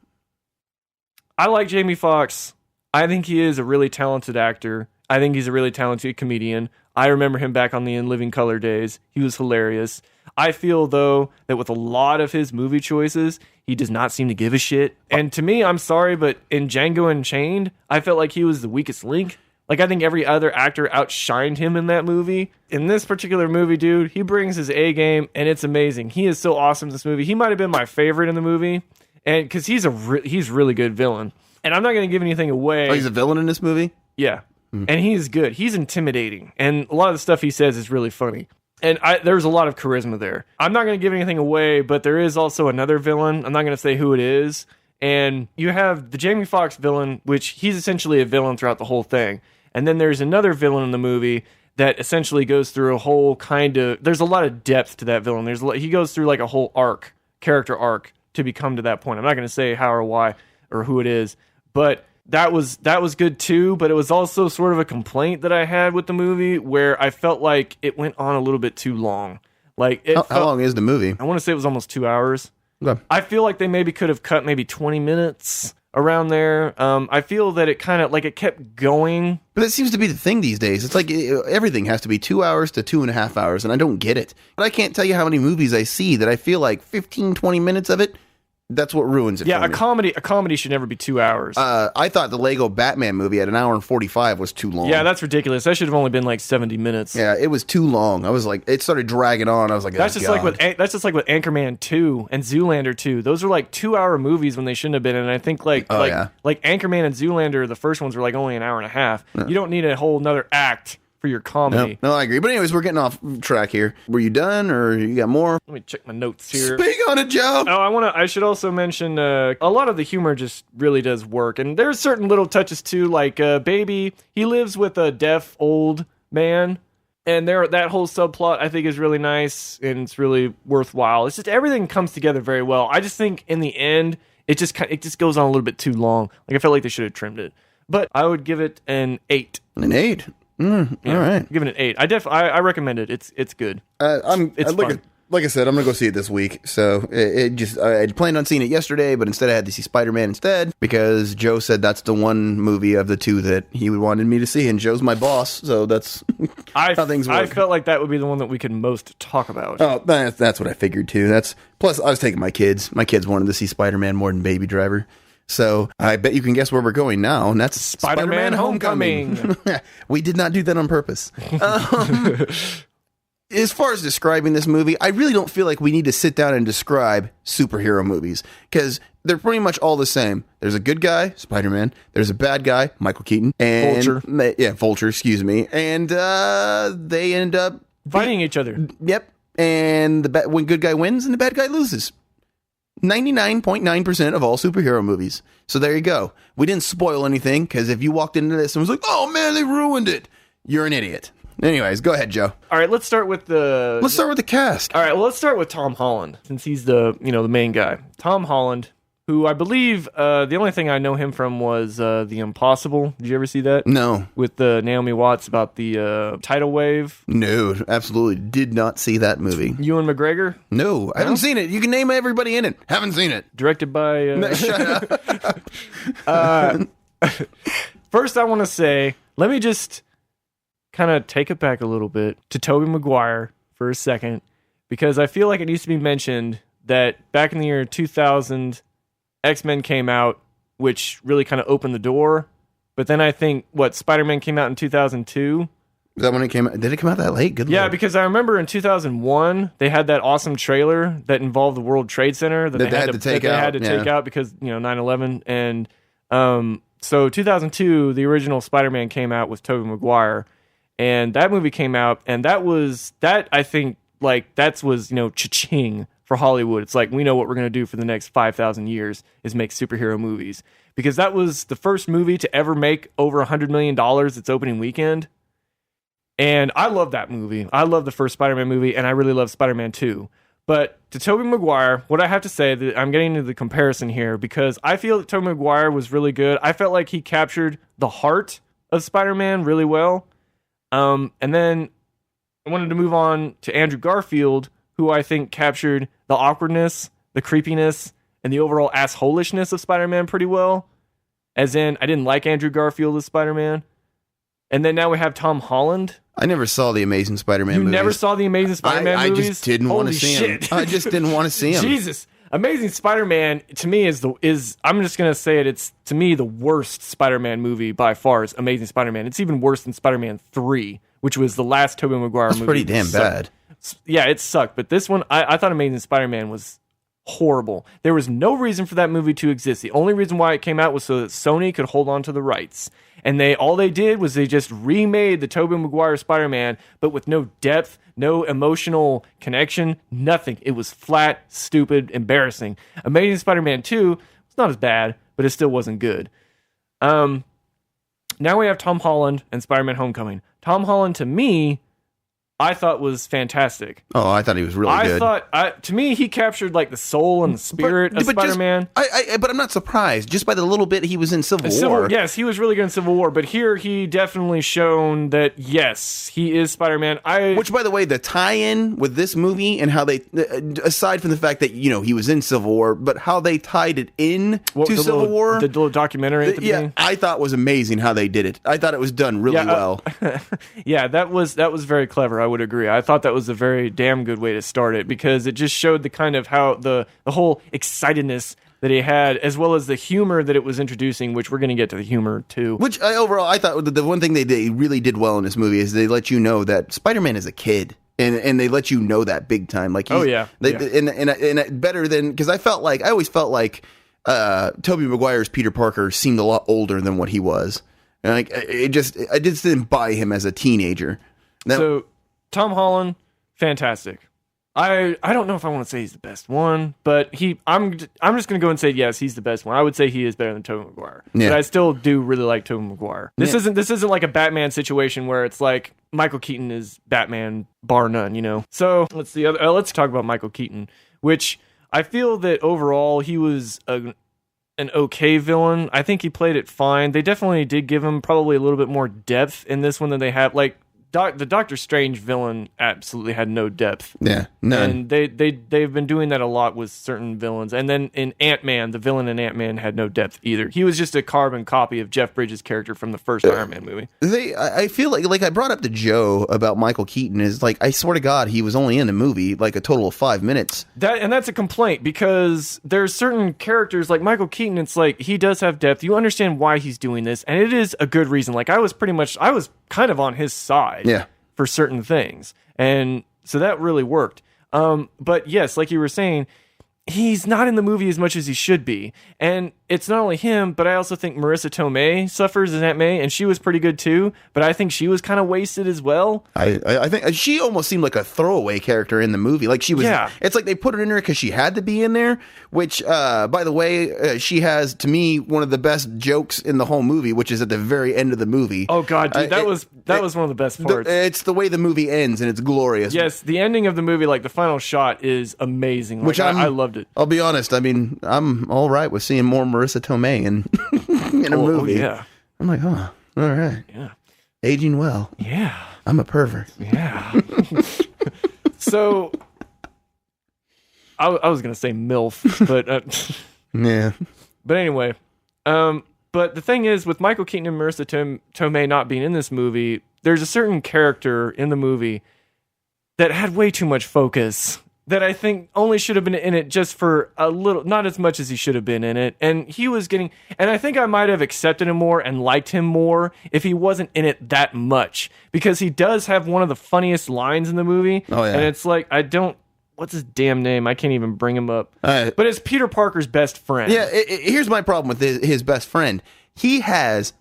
I like Jamie Foxx. I think he is a really talented actor. I think he's a really talented comedian. I remember him back on the In Living Color days. He was hilarious. I feel, though, that with a lot of his movie choices, he does not seem to give a shit. And to me, I'm sorry, but in Django Unchained, I felt like he was the weakest link. Like, I think every other actor outshined him in that movie. In this particular movie, dude, he brings his A game, and it's amazing. He is so awesome in this movie. He might have been my favorite in the movie, and because he's really good villain. And I'm not going to give anything away. Oh, he's a villain in this movie? Yeah. And he's good. He's intimidating. And a lot of the stuff he says is really funny. And there's a lot of charisma there. I'm not going to give anything away, but there is also another villain. I'm not going to say who it is. And you have the Jamie Foxx villain, which he's essentially a villain throughout the whole thing. And then there's another villain in the movie that essentially goes through a whole there's a lot of depth to that villain. He goes through like a whole character arc to become to that point. I'm not going to say how or why or who it is, but that was good too. But it was also sort of a complaint that I had with the movie where I felt like it went on a little bit too long. Like how long is the movie? I want to say it was almost 2 hours. Okay. I feel like they maybe could have cut maybe 20 minutes around there. I feel that it kind of like it kept going. But that seems to be the thing these days. It's like everything has to be 2 hours to 2.5 hours, and I don't get it. But I can't tell you how many movies I see that I feel like 15, 20 minutes of it, that's what ruins it for me. A comedy should never be 2 hours. I thought the Lego Batman movie at 1 hour and 45 was too long. Yeah, that's ridiculous. That should have only been like 70 minutes. Yeah, it was too long. I was like, it started dragging on. I was like, that's just like with Anchorman 2 and Zoolander 2. Those are like 2 hour movies when they shouldn't have been. And I think like Anchorman and Zoolander, the first ones were like only 1.5 hours. Yeah. You don't need a whole nother act for your comedy. No, I agree. But anyways, we're getting off track here. Were you done, or you got more? Let me check my notes here. Speak on it, Joe. I should also mention a lot of the humor just really does work, and there's certain little touches too. Like Baby, he lives with a deaf old man, and that whole subplot I think is really nice and it's really worthwhile. It's just everything comes together very well. I just think in the end it just goes on a little bit too long. Like I felt like they should have trimmed it, but I would give it an 8. An 8. Yeah, all right. Give it an 8. I recommend it. It's good. It's fun. Like I said, I'm gonna go see it this week. So I planned on seeing it yesterday, but instead I had to see Spider-Man instead because Joe said that's the one movie of the two that he wanted me to see, and Joe's my boss, so that's how things work. I felt like that would be the one that we could most talk about. Oh, that's what I figured too. Plus I was taking my kids. My kids wanted to see Spider-Man more than Baby Driver. So I bet you can guess where we're going now, and that's Spider-Man Homecoming. We did not do that on purpose. As far as describing this movie, I really don't feel like we need to sit down and describe superhero movies, because they're pretty much all the same. There's a good guy, Spider-Man. There's a bad guy, Michael Keaton. And Vulture. Vulture, excuse me. And they end up fighting each other. Yep. And when good guy wins and the bad guy loses. 99.9% of all superhero movies. So there you go. We didn't spoil anything, because if you walked into this and was like, oh man, they ruined it, you're an idiot. Anyways, go ahead, Joe. All right, let's start with the cast. All right, well, let's start with Tom Holland, since he's the main guy. Tom Holland, who I believe the only thing I know him from was The Impossible. Did you ever see that? No. With Naomi Watts about the tidal wave? No, absolutely did not see that movie. Ewan McGregor? No, I haven't seen it. You can name everybody in it. Haven't seen it. Directed by... No, shut up. First, I want to say, let me just kind of take it back a little bit to Tobey Maguire for a second, because I feel like it needs to be mentioned that back in the year 2000, X-Men came out, which really kind of opened the door. But then I think, Spider-Man came out in 2002? Is that when it came out? Did it come out that late? Good Lord. Because I remember in 2001, they had that awesome trailer that involved the World Trade Center that they had to take out because, 9/11. And so 2002, the original Spider-Man came out with Tobey Maguire. And that movie came out, and that was cha-ching for Hollywood. It's like, we know what we're going to do for the next 5,000 years is make superhero movies. Because that was the first movie to ever make over $100 million its opening weekend. And I love that movie. I love the first Spider-Man movie, and I really love Spider-Man 2. But to Tobey Maguire, what I have to say, that I'm getting into the comparison here, because I feel that Tobey Maguire was really good. I felt like he captured the heart of Spider-Man really well. And then I wanted to move on to Andrew Garfield, who I think captured the awkwardness, the creepiness, and the overall assholishness of Spider-Man pretty well. As in, I didn't like Andrew Garfield as Spider-Man. And then now we have Tom Holland. I never saw the Amazing Spider-Man movies. You never saw the Amazing Spider-Man movies? I just didn't want to see him. I just didn't want to see him. Jesus. Amazing Spider-Man, to me, is I'm just going to say it's, to me, the worst Spider-Man movie by far is Amazing Spider-Man. It's even worse than Spider-Man 3, which was the last Tobey Maguire movie. That's pretty damn bad. Yeah, it sucked. But this one, I thought Amazing Spider-Man was horrible. There was no reason for that movie to exist. The only reason why it came out was so that Sony could hold on to the rights. And all they did was they just remade the Tobey Maguire Spider-Man, but with no depth, no emotional connection, nothing. It was flat, stupid, embarrassing. Amazing Spider-Man 2 was not as bad, but it still wasn't good. Now we have Tom Holland and Spider-Man Homecoming. Tom Holland, to me, I thought was fantastic. Oh, I thought he was really good. To me, he captured like the soul and the spirit of Spider-Man. But I'm not surprised. Just by the little bit he was in Civil War. Yes, he was really good in Civil War. But here, he definitely shown that, yes, he is Spider-Man. Which, by the way, the tie-in with this movie and how they, aside from the fact that, he was in Civil War, but how they tied it in to Civil War. The little documentary at the beginning. I thought was amazing how they did it. I thought it was done really well. Yeah, that was very clever. I would agree. I thought that was a very damn good way to start it, because it just showed the kind of how the whole excitedness that he had, as well as the humor that it was introducing, which we're going to get to the humor too. Which I thought the one thing they really did well in this movie is they let you know that Spider-Man is a kid. And they let you know that big time. Like, and better than, because I always felt like Tobey Maguire's Peter Parker seemed a lot older than what he was. And I just didn't buy him as a teenager. So Tom Holland, fantastic. I don't know if I want to say he's the best one, but I'm just going to go and say yes, he's the best one. I would say he is better than Tobey Maguire. Yeah. But I still do really like Tobey Maguire. This isn't like a Batman situation where it's like Michael Keaton is Batman bar none, So let's talk about Michael Keaton, which I feel that overall he was an okay villain. I think he played it fine. They definitely did give him probably a little bit more depth in this one than they have. Like, the Doctor Strange villain absolutely had no depth. Yeah, none. And they've been doing that a lot with certain villains. And then in Ant-Man, the villain in Ant-Man had no depth either. He was just a carbon copy of Jeff Bridges' character from the first Iron Man movie. I feel like I brought up to Joe about Michael Keaton is like, I swear to God, he was only in the movie like a total of 5 minutes. That's a complaint, because there's certain characters like Michael Keaton. It's like he does have depth. You understand why he's doing this, and it is a good reason. Like I was kind of on his side. Yeah. For certain things. And so that really worked. But yes, like you were saying, he's not in the movie as much as he should be. And it's not only him, but I also think Marissa Tomei suffers as Aunt May, and she was pretty good too, but I think she was kind of wasted as well. I think she almost seemed like a throwaway character in the movie. Like she was, It's like they put her in there because she had to be in there, which, by the way, she has, to me, one of the best jokes in the whole movie, which is at the very end of the movie. Oh God, dude, that was one of the best parts. It's the way the movie ends, and it's glorious. Yes, the ending of the movie, like the final shot, is amazing. Like, which I loved it. I'll be honest. I mean, I'm all right with seeing more Marissa Tomei in a movie. Yeah. I'm like, all right. Yeah. Aging well. Yeah. I'm a pervert. Yeah. So, I was going to say MILF, but... yeah. But anyway, but the thing is, with Michael Keaton and Marissa Tomei not being in this movie, there's a certain character in the movie that had way too much focus that I think only should have been in it just for a little, not as much as he should have been in it. And he was getting, and I think I might have accepted him more and liked him more if he wasn't in it that much, because he does have one of the funniest lines in the movie. Oh, yeah. And it's like, what's his damn name? I can't even bring him up. But it's Peter Parker's best friend. Yeah, here's my problem with his best friend. He has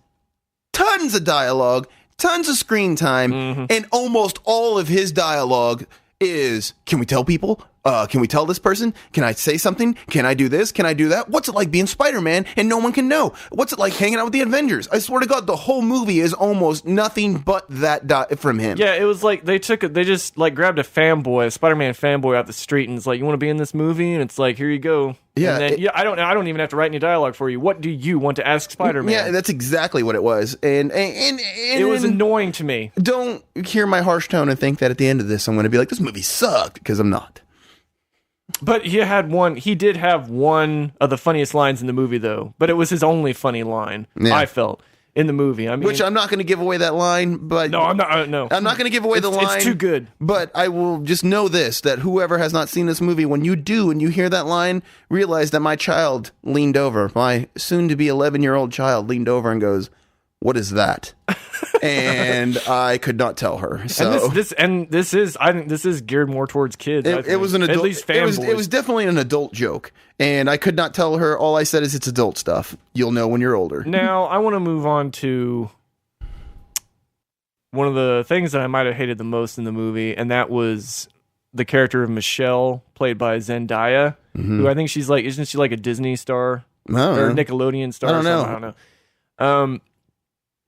tons of dialogue, tons of screen time, and almost all of his dialogue is, can we tell people? Can we tell this person? Can I say something? Can I do this? Can I do that? What's it like being Spider-Man and no one can know? What's it like hanging out with the Avengers? I swear to God, the whole movie is almost nothing but that from him. Yeah, it was like they just like grabbed a fanboy, a Spider-Man fanboy out the street, and it's like, you want to be in this movie? And it's like, here you go. Yeah, and then, I don't even have to write any dialogue for you. What do you want to ask Spider-Man? Yeah, that's exactly what it was, and it was annoying to me. Don't hear my harsh tone and think that at the end of this I'm going to be like, this movie sucked, because I'm not. But he did have one of the funniest lines in the movie, though. But it was his only funny line, I felt, in the movie. I mean, which I'm not going to give away that line, but... No, I'm not. No. I'm not going to give away the line. It's too good. But I will just know this, that whoever has not seen this movie, when you do and you hear that line, realize that my child leaned over, my soon-to-be 11-year-old child leaned over and goes, what is that? And I could not tell her. So and this is geared more towards kids. It was an adult, at least fanboys. It was definitely an adult joke, and I could not tell her. All I said is, it's adult stuff. You'll know when you're older. Now I want to move on to one of the things that I might have hated the most in the movie, and that was the character of Michelle, played by Zendaya, who I think isn't she like a Disney star or Nickelodeon star? I don't know.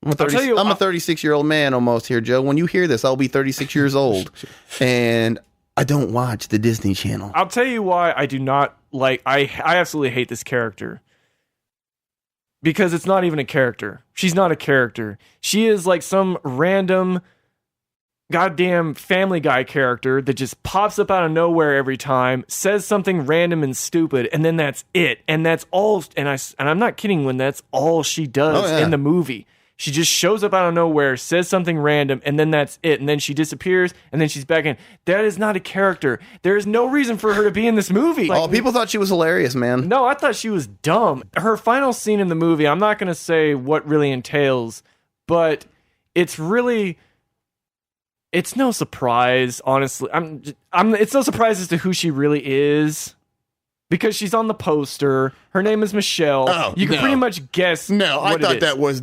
I'm a 36-year-old man almost here, Joe. When you hear this, I'll be 36 years old. And I don't watch the Disney Channel. I'll tell you why I do not like... I absolutely hate this character. Because it's not even a character. She's not a character. She is like some random goddamn Family Guy character that just pops up out of nowhere every time, says something random and stupid, and then that's it. And that's all... And I'm not kidding when that's all she does in the movie. She just shows up out of nowhere, says something random, and then that's it. And then she disappears, and then she's back in. That is not a character. There is no reason for her to be in this movie. People thought she was hilarious, man. No, I thought she was dumb. Her final scene in the movie, I'm not going to say what really entails, but it's really... It's no surprise, honestly. It's no surprise as to who she really is. Because she's on the poster. Her name is Michelle. You can pretty much guess. No, I thought that was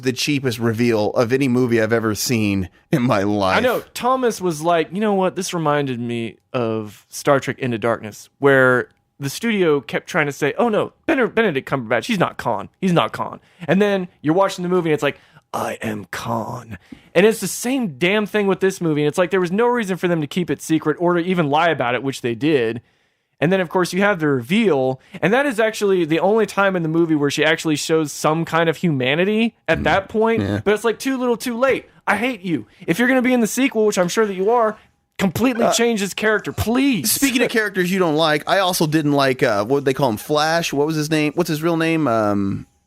the cheapest reveal of any movie I've ever seen in my life. I know. Thomas was like, you know what? This reminded me of Star Trek Into Darkness, where the studio kept trying to say, oh no, Benedict Cumberbatch, he's not Khan. He's not Khan. And then you're watching the movie and it's like, I am Khan. And it's the same damn thing with this movie. And it's like there was no reason for them to keep it secret or to even lie about it, which they did. And then, of course, you have the reveal, and that is actually the only time in the movie where she actually shows some kind of humanity at that point. Yeah. But it's like too little, too late. I hate you. If you're going to be in the sequel, which I'm sure that you are, completely change his character, please. Speaking of characters you don't like, I also didn't like, what would they call him, Flash? What was his name? What's his real name? I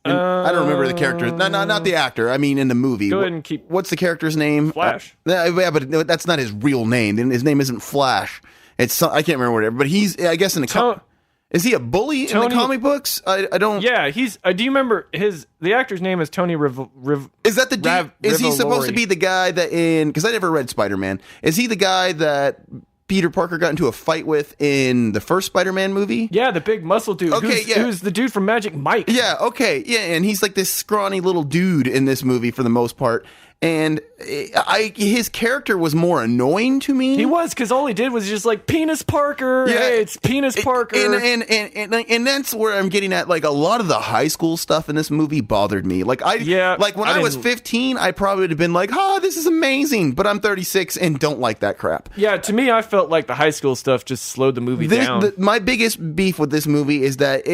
don't remember the character. No, not the actor. I mean, in the movie. Go ahead and keep... What's the character's name? Flash. Yeah, but that's not his real name. His name isn't Flash. I can't remember whatever, but he's, I guess, is he a bully in the comic books? I don't... Yeah, he's... do you remember the actor's name is Tony Is that the dude? Is he supposed to be the guy that because I never read Spider-Man. Is he the guy that Peter Parker got into a fight with in the first Spider-Man movie? Yeah, the big muscle dude. Okay, who's the dude from Magic Mike. Yeah, okay. Yeah, and he's like this scrawny little dude in this movie for the most part. And his character was more annoying to me. He was, because all he did was just like, Penis Parker. Yeah, hey, it's Penis Parker. And that's where I'm getting at. Like, a lot of the high school stuff in this movie bothered me. When I was 15, I probably would have been like, this is amazing. But I'm 36 and don't like that crap. Yeah, to me, I felt like the high school stuff just slowed the movie down. My biggest beef with this movie is that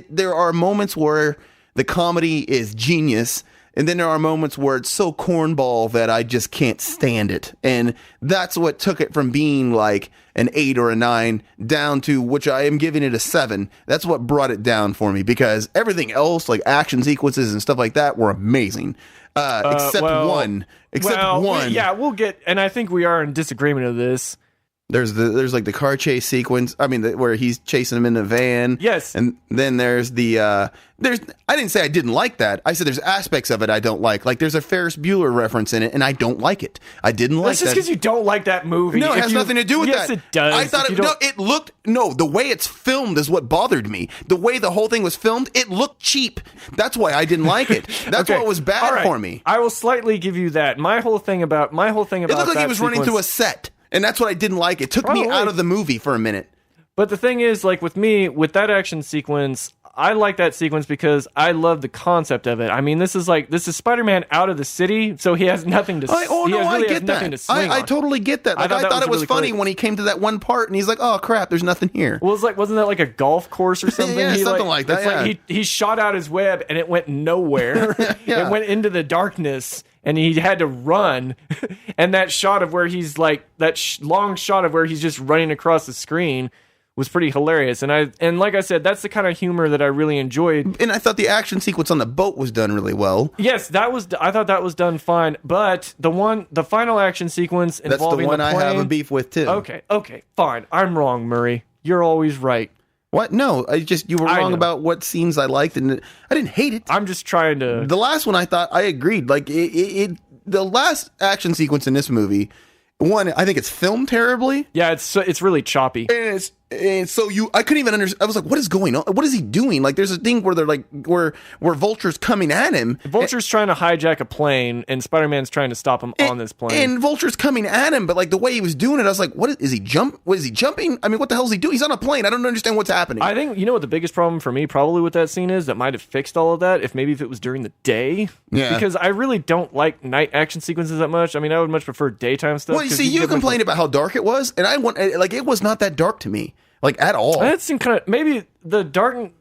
there are moments where the comedy is genius. And then there are moments where it's so cornball that I just can't stand it. And that's what took it from being like an 8 or a 9 down to, which I am giving it a 7. That's what brought it down for me, because everything else, like action sequences and stuff like that, were amazing. Except one. Yeah, we'll get, and I think we are in disagreement of this. There's like the car chase sequence. I mean, where he's chasing him in the van. Yes. And then there's I didn't say I didn't like that. I said there's aspects of it I don't like. Like there's a Ferris Bueller reference in it, and I don't like it. I didn't like that. That's just because you don't like that movie. No, it has nothing to do with that. Yes, it does. I thought the way it's filmed is what bothered me. The way the whole thing was filmed, it looked cheap. That's why I didn't like it. That's what was bad for me. I will slightly give you that. My whole thing about it looked like he was running through a set. And that's what I didn't like. It took me out of the movie for a minute. But the thing is, like with me, with that action sequence, I like that sequence because I love the concept of it. I mean, this is Spider-Man out of the city, so he has nothing to. I get that. I totally get that. Like, I thought it was really funny when he came to that one part, and he's like, "Oh crap, there's nothing here." Well, wasn't that like a golf course or something? Yeah, something like that. Yeah. Like he shot out his web, and it went nowhere. It went into the darkness. And he had to run, and that shot of where he's like long shot of where he's just running across the screen was pretty hilarious. And like I said, that's the kind of humor that I really enjoyed. And I thought the action sequence on the boat was done really well. Yes, I thought that was done fine. But the final action sequence involving that's the one plane, I have a beef with too. Okay, fine. I'm wrong, Murray. You're always right. What? No, you were wrong about what scenes I liked, and I didn't hate it. I'm just trying to. The last one I thought I agreed. Like the last action sequence in this movie, one, I think it's filmed terribly. Yeah, it's really choppy. And so I couldn't even understand. I was like, what is going on? What is he doing? Like, there's a thing where they're like, where Vulture's coming at him. Vulture's trying to hijack a plane, and Spider-Man's trying to stop him on this plane. And Vulture's coming at him, but like the way he was doing it, I was like, what is he jumping? I mean, what the hell is he doing? He's on a plane. I don't understand what's happening. I think, you know what the biggest problem for me probably with that scene is that might have fixed all of that if it was during the day. Yeah. Because I really don't like night action sequences that much. I mean, I would much prefer daytime stuff. Well, you see, you complained about how dark it was, and it was not that dark to me. Like, at all. That seemed kind of, maybe the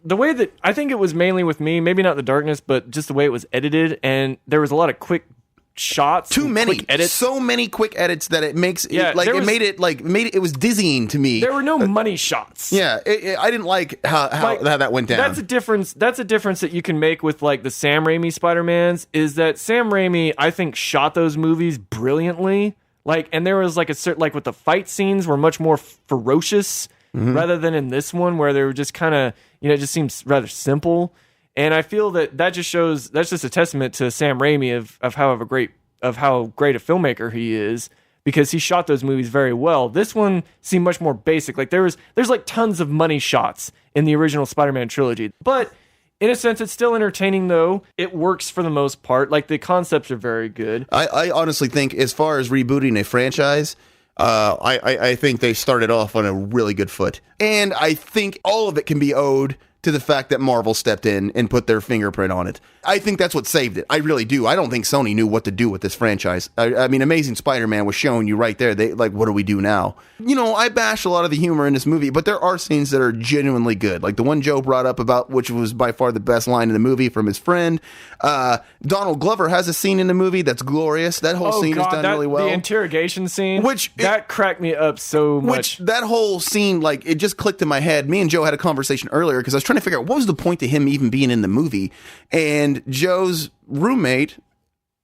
way that, I think it was mainly with me, maybe not the darkness, but just the way it was edited, and there was a lot of quick shots. Too many. Quick edits. So many quick edits that it makes, it was dizzying to me. There were no money shots. Yeah, I didn't like how that went down. That's a difference that you can make with, like, the Sam Raimi Spider-Mans, is that Sam Raimi, I think, shot those movies brilliantly. Like, and there was, like, a certain, like, with the fight scenes were much more ferocious. Mm-hmm. Rather than in this one where they were just kind of, it just seems rather simple. And I feel that just shows, that's just a testament to Sam Raimi of how great a filmmaker he is, because he shot those movies very well. This one seemed much more basic. Like there's like tons of money shots in the original Spider-Man trilogy. But in a sense, it's still entertaining, though. It works for the most part. Like, the concepts are very good. I honestly think, as far as rebooting a franchise, I think they started off on a really good foot. And I think all of it can be owed to the fact that Marvel stepped in and put their fingerprint on it. I think that's what saved it. I really do. I don't think Sony knew what to do with this franchise. I mean, Amazing Spider-Man was showing you right there. They like, what do we do now? I bash a lot of the humor in this movie, but there are scenes that are genuinely good. Like the one Joe brought up about, which was by far the best line in the movie from his friend. Donald Glover has a scene in the movie that's glorious. That whole scene is done really well. The interrogation scene, that cracked me up so much. That whole scene, like, it just clicked in my head. Me and Joe had a conversation earlier because I was trying to figure out what was the point to him even being in the movie. And Joe's roommate,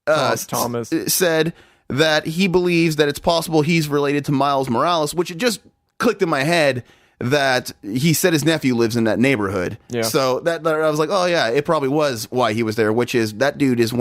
Thomas, said that he believes that it's possible he's related to Miles Morales, which it just clicked in my head that he said his nephew lives in that neighborhood. Yeah. So that I was like, oh yeah, it probably was why he was there, which is that dude is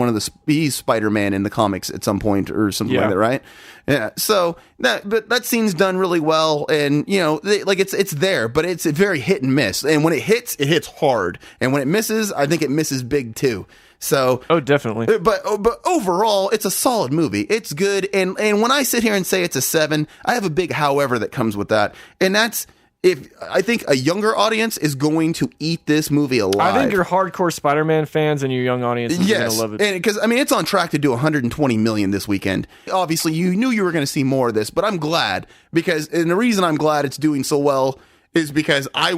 he's Spider-Man in the comics at some point or something like that, right? Yeah. So that scene's done really well, and it's there, but it's very hit and miss. And when it hits hard, and when it misses, I think it misses big too. So, definitely. But overall, it's a solid movie. It's good, and when I sit here and say it's a 7, I have a big however that comes with that, and that's. I think a younger audience is going to eat this movie alive. I think your hardcore Spider-Man fans and your young audience is going to love it. Because it's on track to do 120 million this weekend. Obviously, you knew you were going to see more of this, but I'm glad and the reason I'm glad it's doing so well is because I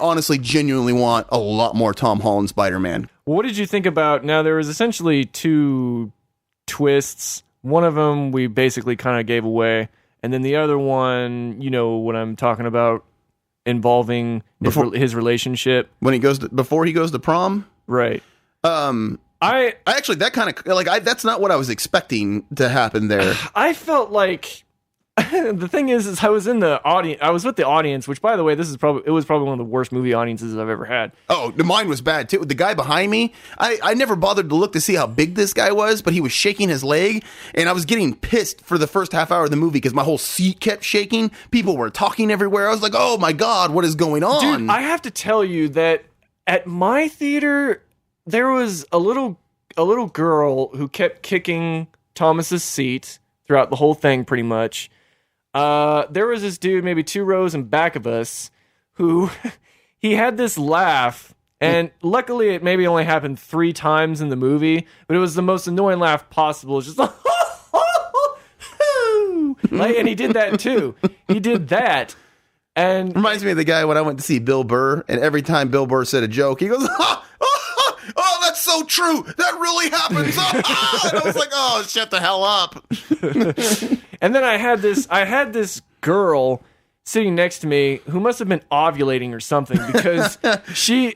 honestly genuinely want a lot more Tom Holland Spider-Man. What did you think about, now there was essentially 2 twists. One of them we basically kind of gave away, and then the other one, you know what I'm talking about, involving his relationship. Before he goes to prom? Right. I actually, that kind of, like, that's not what I was expecting to happen there. I felt like, the thing is I was in the audience. I was with the audience, which, by the way, it was probably one of the worst movie audiences I've ever had. Oh, mine was bad too. The guy behind me, I never bothered to look to see how big this guy was, but he was shaking his leg, and I was getting pissed for the first half hour of the movie because my whole seat kept shaking. People were talking everywhere. I was like, oh my God, what is going on? Dude, I have to tell you that at my theater, there was a little girl who kept kicking Thomas's seat throughout the whole thing, pretty much. There was this dude, maybe 2 rows in back of us, who he had this laugh, and luckily it maybe only happened 3 times in the movie, but it was the most annoying laugh possible. It's just like, like, and he did that too. He did that. And reminds me of the guy when I went to see Bill Burr, and every time Bill Burr said a joke, he goes, oh, that's so true. That really happens. And I was like, oh, shut the hell up. And then I had this girl sitting next to me who must have been ovulating or something, because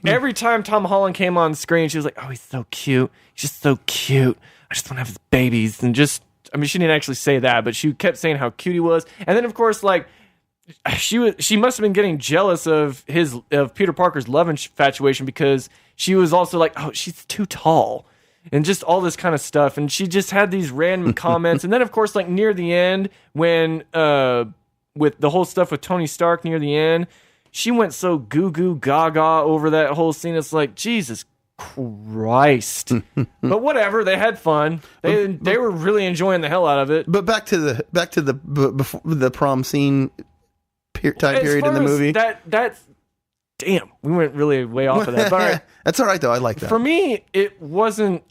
every time Tom Holland came on screen, she was like, oh, he's so cute. He's just so cute. I just want to have his babies. And just, I mean, she didn't actually say that, but she kept saying how cute he was. And then, of course, like, she must have been getting jealous of Peter Parker's love infatuation, because she was also like, oh, she's too tall, and just all this kind of stuff. And she just had these random comments. And then, of course, like near the end, when with the whole stuff with Tony Stark near the end, she went so goo goo gaga over that whole scene. It's like, Jesus Christ. But whatever, they had fun. They were really enjoying the hell out of it. But back to the prom scene time period in the movie. That's damn, we went really way off of that. But all right. That's all right though. I like that. For me, it wasn't.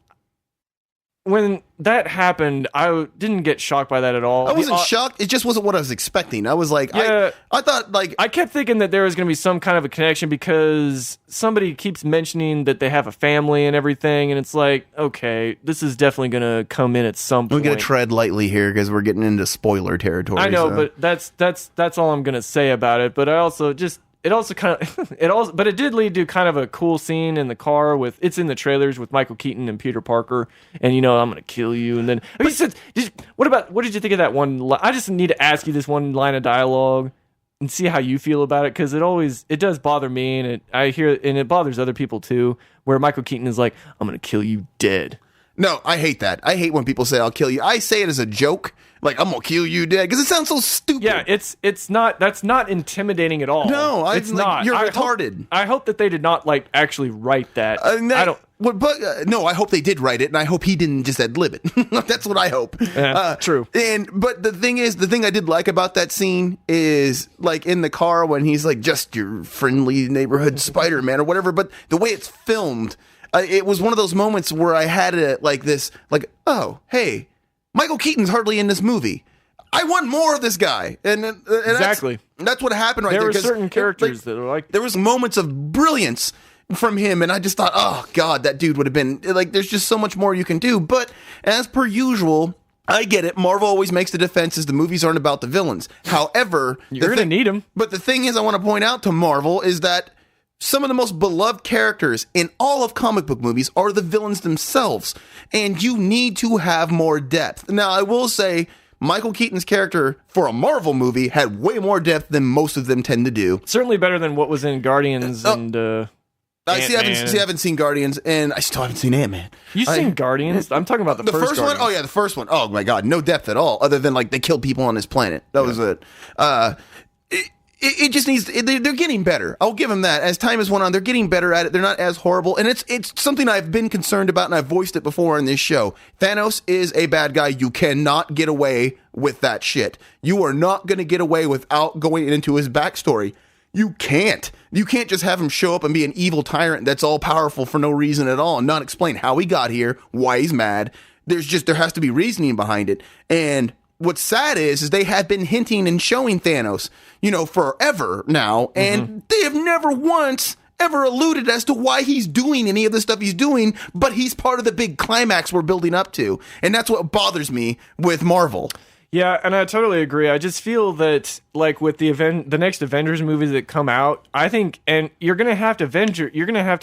When that happened, I didn't get shocked by that at all. I wasn't shocked. It just wasn't what I was expecting. I was like, yeah, I thought, like, I kept thinking that there was going to be some kind of a connection, because somebody keeps mentioning that they have a family and everything, and it's like, okay, this is definitely going to come in at some point. We're going to tread lightly here because we're getting into spoiler territory. I know, but that's all I'm going to say about it. But I also just. But it did lead to kind of a cool scene in the car it's in the trailers with Michael Keaton and Peter Parker, and I'm gonna kill you. And then what did you think of that one? I just need to ask you this one line of dialogue and see how you feel about it, because it does bother me, and it bothers other people too, where Michael Keaton is like, I'm gonna kill you dead. No, I hate that. I hate when people say I'll kill you. I say it as a joke. Like, I'm gonna kill you dead, because it sounds so stupid. Yeah, that's not intimidating at all. No, it's not. You're retarded. I hope that they did not actually write that. I don't. No, I hope they did write it, and I hope he didn't just ad-lib it. That's what I hope. Yeah, true. But the thing I did like about that scene is, like, in the car when he's like, just your friendly neighborhood Spider-Man or whatever. But the way it's filmed, it was one of those moments where I had it like this, like, oh, hey, Michael Keaton's hardly in this movie. I want more of this guy. And exactly. That's what happened right there. There were certain characters that are like... There was moments of brilliance from him, and I just thought, oh, God, that dude would have been... Like, there's just so much more you can do. But, as per usual, I get it. Marvel always makes the defenses the movies aren't about the villains. However... You're going to need them. But the thing is, I want to point out to Marvel is that some of the most beloved characters in all of comic book movies are the villains themselves, and you need to have more depth. Now, I will say, Michael Keaton's character for a Marvel movie had way more depth than most of them tend to do. Certainly better than what was in Guardians and I haven't seen Guardians, and I still haven't seen Ant-Man. You've seen Guardians? I'm talking about the first one. Oh yeah, the first one. Oh my God, no depth at all, other than like they killed people on this planet. That was it. It just needs. They're getting better. I'll give them that. As time has went on, they're getting better at it. They're not as horrible, and it's something I've been concerned about, and I've voiced it before in this show. Thanos is a bad guy. You cannot get away with that shit. You are not going to get away without going into his backstory. You can't. You can't just have him show up and be an evil tyrant that's all powerful for no reason at all and not explain how he got here, why he's mad. There has to be reasoning behind it. And what's sad is they have been hinting and showing Thanos, forever now, and they have never once ever alluded as to why he's doing any of the stuff he's doing, but he's part of the big climax we're building up to. And that's what bothers me with Marvel. Yeah, and I totally agree. I just feel that, like, with the next Avengers movies that come out, I think, and you're gonna have to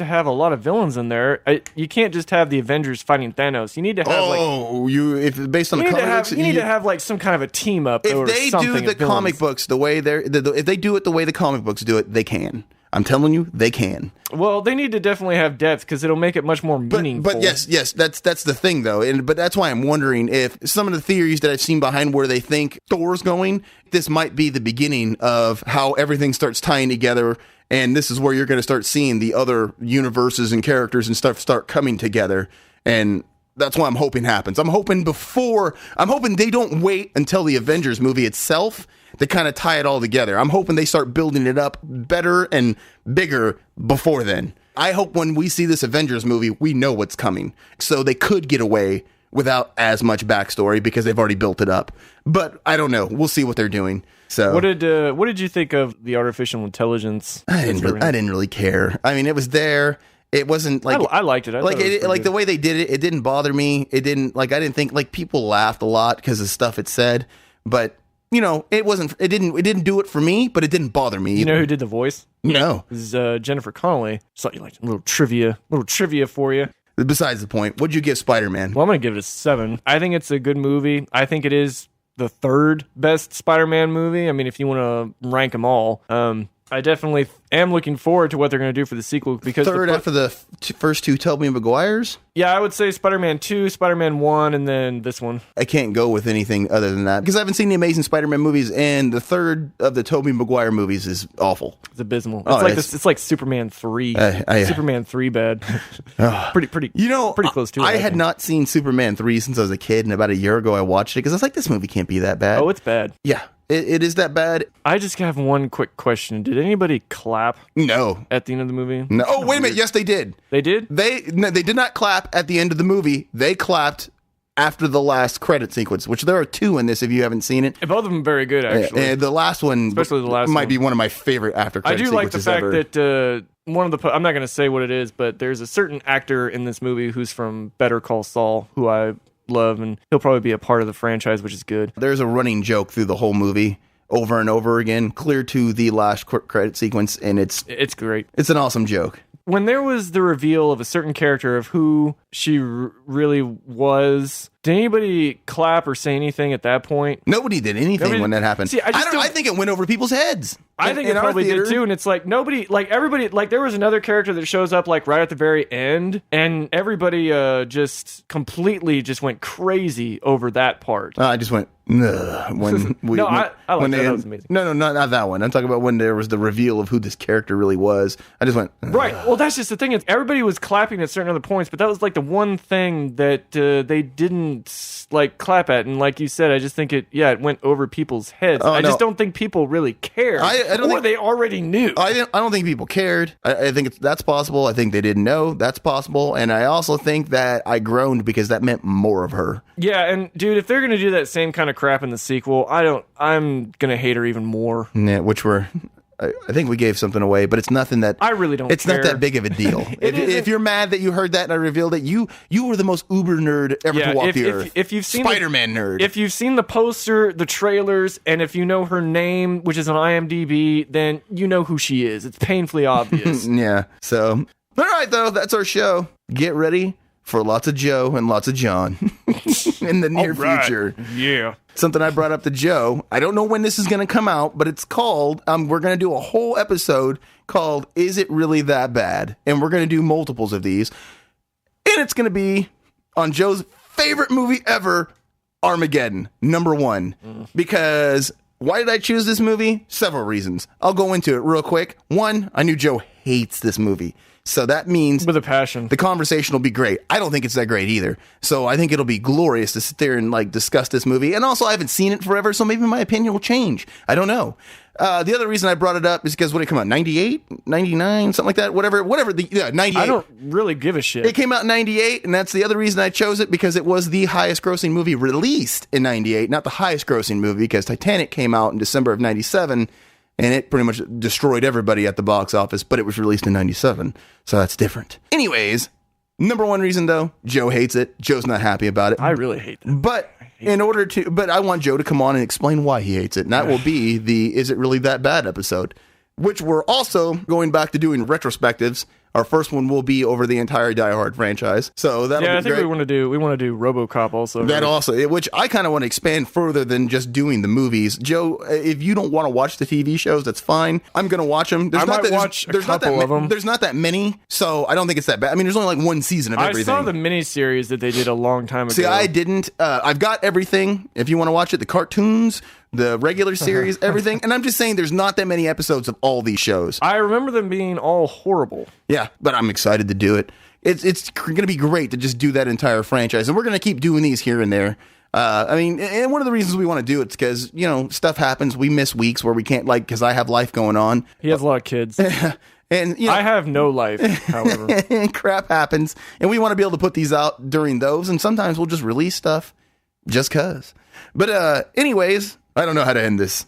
have a lot of villains in there. You can't just have the Avengers fighting Thanos. You need to have based on the comics, you need to have like some kind of a team up. If they do the comic books the way if they do it the way the comic books do it, they can. I'm telling you, they can. Well, they need to definitely have depth because it'll make it much more meaningful. But yes, that's the thing though, but that's why I'm wondering if some of the theories that I've seen behind where they think Thor's going, this might be the beginning of how everything starts tying together, and this is where you're going to start seeing the other universes and characters and stuff start coming together, and that's what I'm hoping happens. I'm hoping they don't wait until the Avengers movie itself to kind of tie it all together. I'm hoping they start building it up better and bigger before then. I hope when we see this Avengers movie, we know what's coming. So they could get away without as much backstory because they've already built it up. But I don't know. We'll see what they're doing. So what did you think of the artificial intelligence? I didn't really care. I mean, it was there. It wasn't like I liked it. The way they did it, it didn't bother me. It didn't I didn't think like people laughed a lot because of stuff it said, but it didn't do it for me, but it didn't bother me. You know who did the voice? No. It was Jennifer Connelly. So you like a little trivia for you. Besides the point, what'd you give Spider-Man? Well, I'm going to give it a 7. I think it's a good movie. I think it is the third best Spider-Man movie. I mean, if you want to rank them all. I definitely am looking forward to what they're going to do for the sequel. Because third after the first two Tobey Maguires? Yeah, I would say Spider-Man 2, Spider-Man 1, and then this one. I can't go with anything other than that because I haven't seen the Amazing Spider-Man movies, and the third of the Tobey Maguire movies is awful. It's abysmal. It's like Superman 3. Superman 3 bad. pretty close to it. I had not seen Superman 3 since I was a kid, and about a year ago I watched it because I was like, this movie can't be that bad. Oh, it's bad. Yeah. It is that bad. I just have one quick question. Did anybody clap? No. At the end of the movie? No. Oh, wait a minute. Yes, they did. They did? They did not clap at the end of the movie. They clapped after the last credit sequence, which there are 2 in this if you haven't seen it. And both of them very good, actually. And the last one, especially the last might be one of my favorite after credit sequences. I do like the fact that one of the... I'm not going to say what it is, but there's a certain actor in this movie who's from Better Call Saul, who I love, and he'll probably be a part of the franchise, which is good. There's a running joke through the whole movie over and over again, clear to the last credit sequence, and it's great. It's an awesome joke. When there was the reveal of a certain character of who she really was, did anybody clap or say anything at that point? Nobody did anything when that happened. See, I think it went over people's heads. I think it probably did too, and it's like nobody, like everybody, like there was another character that shows up like right at the very end, and everybody just completely just went crazy over that part. I just went, when I like that. That was amazing. No, not that one. I'm talking about when there was the reveal of who this character really was. I just went, right. Well, that's just the thing. Everybody was clapping at certain other points, but that was like the one thing that they didn't like clap at, and like you said, I just think it went over people's heads. I just don't think people really cared. I don't think they already knew. I don't think people cared. I think that's possible. I think they didn't know. That's possible. And I also think that I groaned because that meant more of her. Yeah, and dude, if they're gonna do that same kind of crap in the sequel, I'm gonna hate her even more. Yeah, I think we gave something away, but it's nothing that I really don't. It's care. Not that big of a deal. If you're mad that you heard that and I revealed it, you were the most uber nerd ever to walk the earth. If you've seen Spider-Man nerd, if you've seen the poster, the trailers, and if you know her name, which is on IMDb, then you know who she is. It's painfully obvious. Yeah. So, all right, though, that's our show. Get ready for lots of Joe and lots of John in the near future. Yeah. Something I brought up to Joe. I don't know when this is going to come out, but it's called, we're going to do a whole episode called Is It Really That Bad? And we're going to do multiples of these. And it's going to be on Joe's favorite movie ever, Armageddon, number 1. Because why did I choose this movie? Several reasons. I'll go into it real quick. 1, I knew Joe hates this movie. So that means with a passion. the conversation will be great. I don't think it's that great either. So I think it'll be glorious to sit there and like discuss this movie. And also I haven't seen it forever, so maybe my opinion will change. I don't know. The other reason I brought it up is because when it came out, 98, 99, something like that, whatever, 98. I don't really give a shit. It came out in 98, and that's the other reason I chose it, because it was the highest grossing movie released in 98, not the highest grossing movie, because Titanic came out in December of 97, and it pretty much destroyed everybody at the box office, but it was released in 97, so that's different. Anyways, number one reason, though, Joe hates it. Joe's not happy about it. I really hate that. But I want Joe to come on and explain why he hates it. And that will be the Is It Really That Bad episode, which we're also going back to doing retrospectives. Our first one will be over the entire Die Hard franchise. So that'll be I think great. we want to do Robocop also. That also, which I kind of want to expand further than just doing the movies. Joe, if you don't want to watch the TV shows, that's fine. I'm going to watch them. I might watch a couple of them. There's not that many, so I don't think it's that bad. I mean, there's only like one season of everything. I saw the miniseries that they did a long time ago. See, I didn't. I've got everything. If you want to watch it, the cartoons, the regular series, everything. And I'm just saying there's not that many episodes of all these shows. I remember them being all horrible. Yeah, but I'm excited to do it. It's going to be great to just do that entire franchise. And we're going to keep doing these here and there. I mean, and one of the reasons we want to do it is because, stuff happens. We miss weeks where we can't, because I have life going on. He has a lot of kids. And I have no life, however. And crap happens. And we want to be able to put these out during those. And sometimes we'll just release stuff just because. But anyways, I don't know how to end this.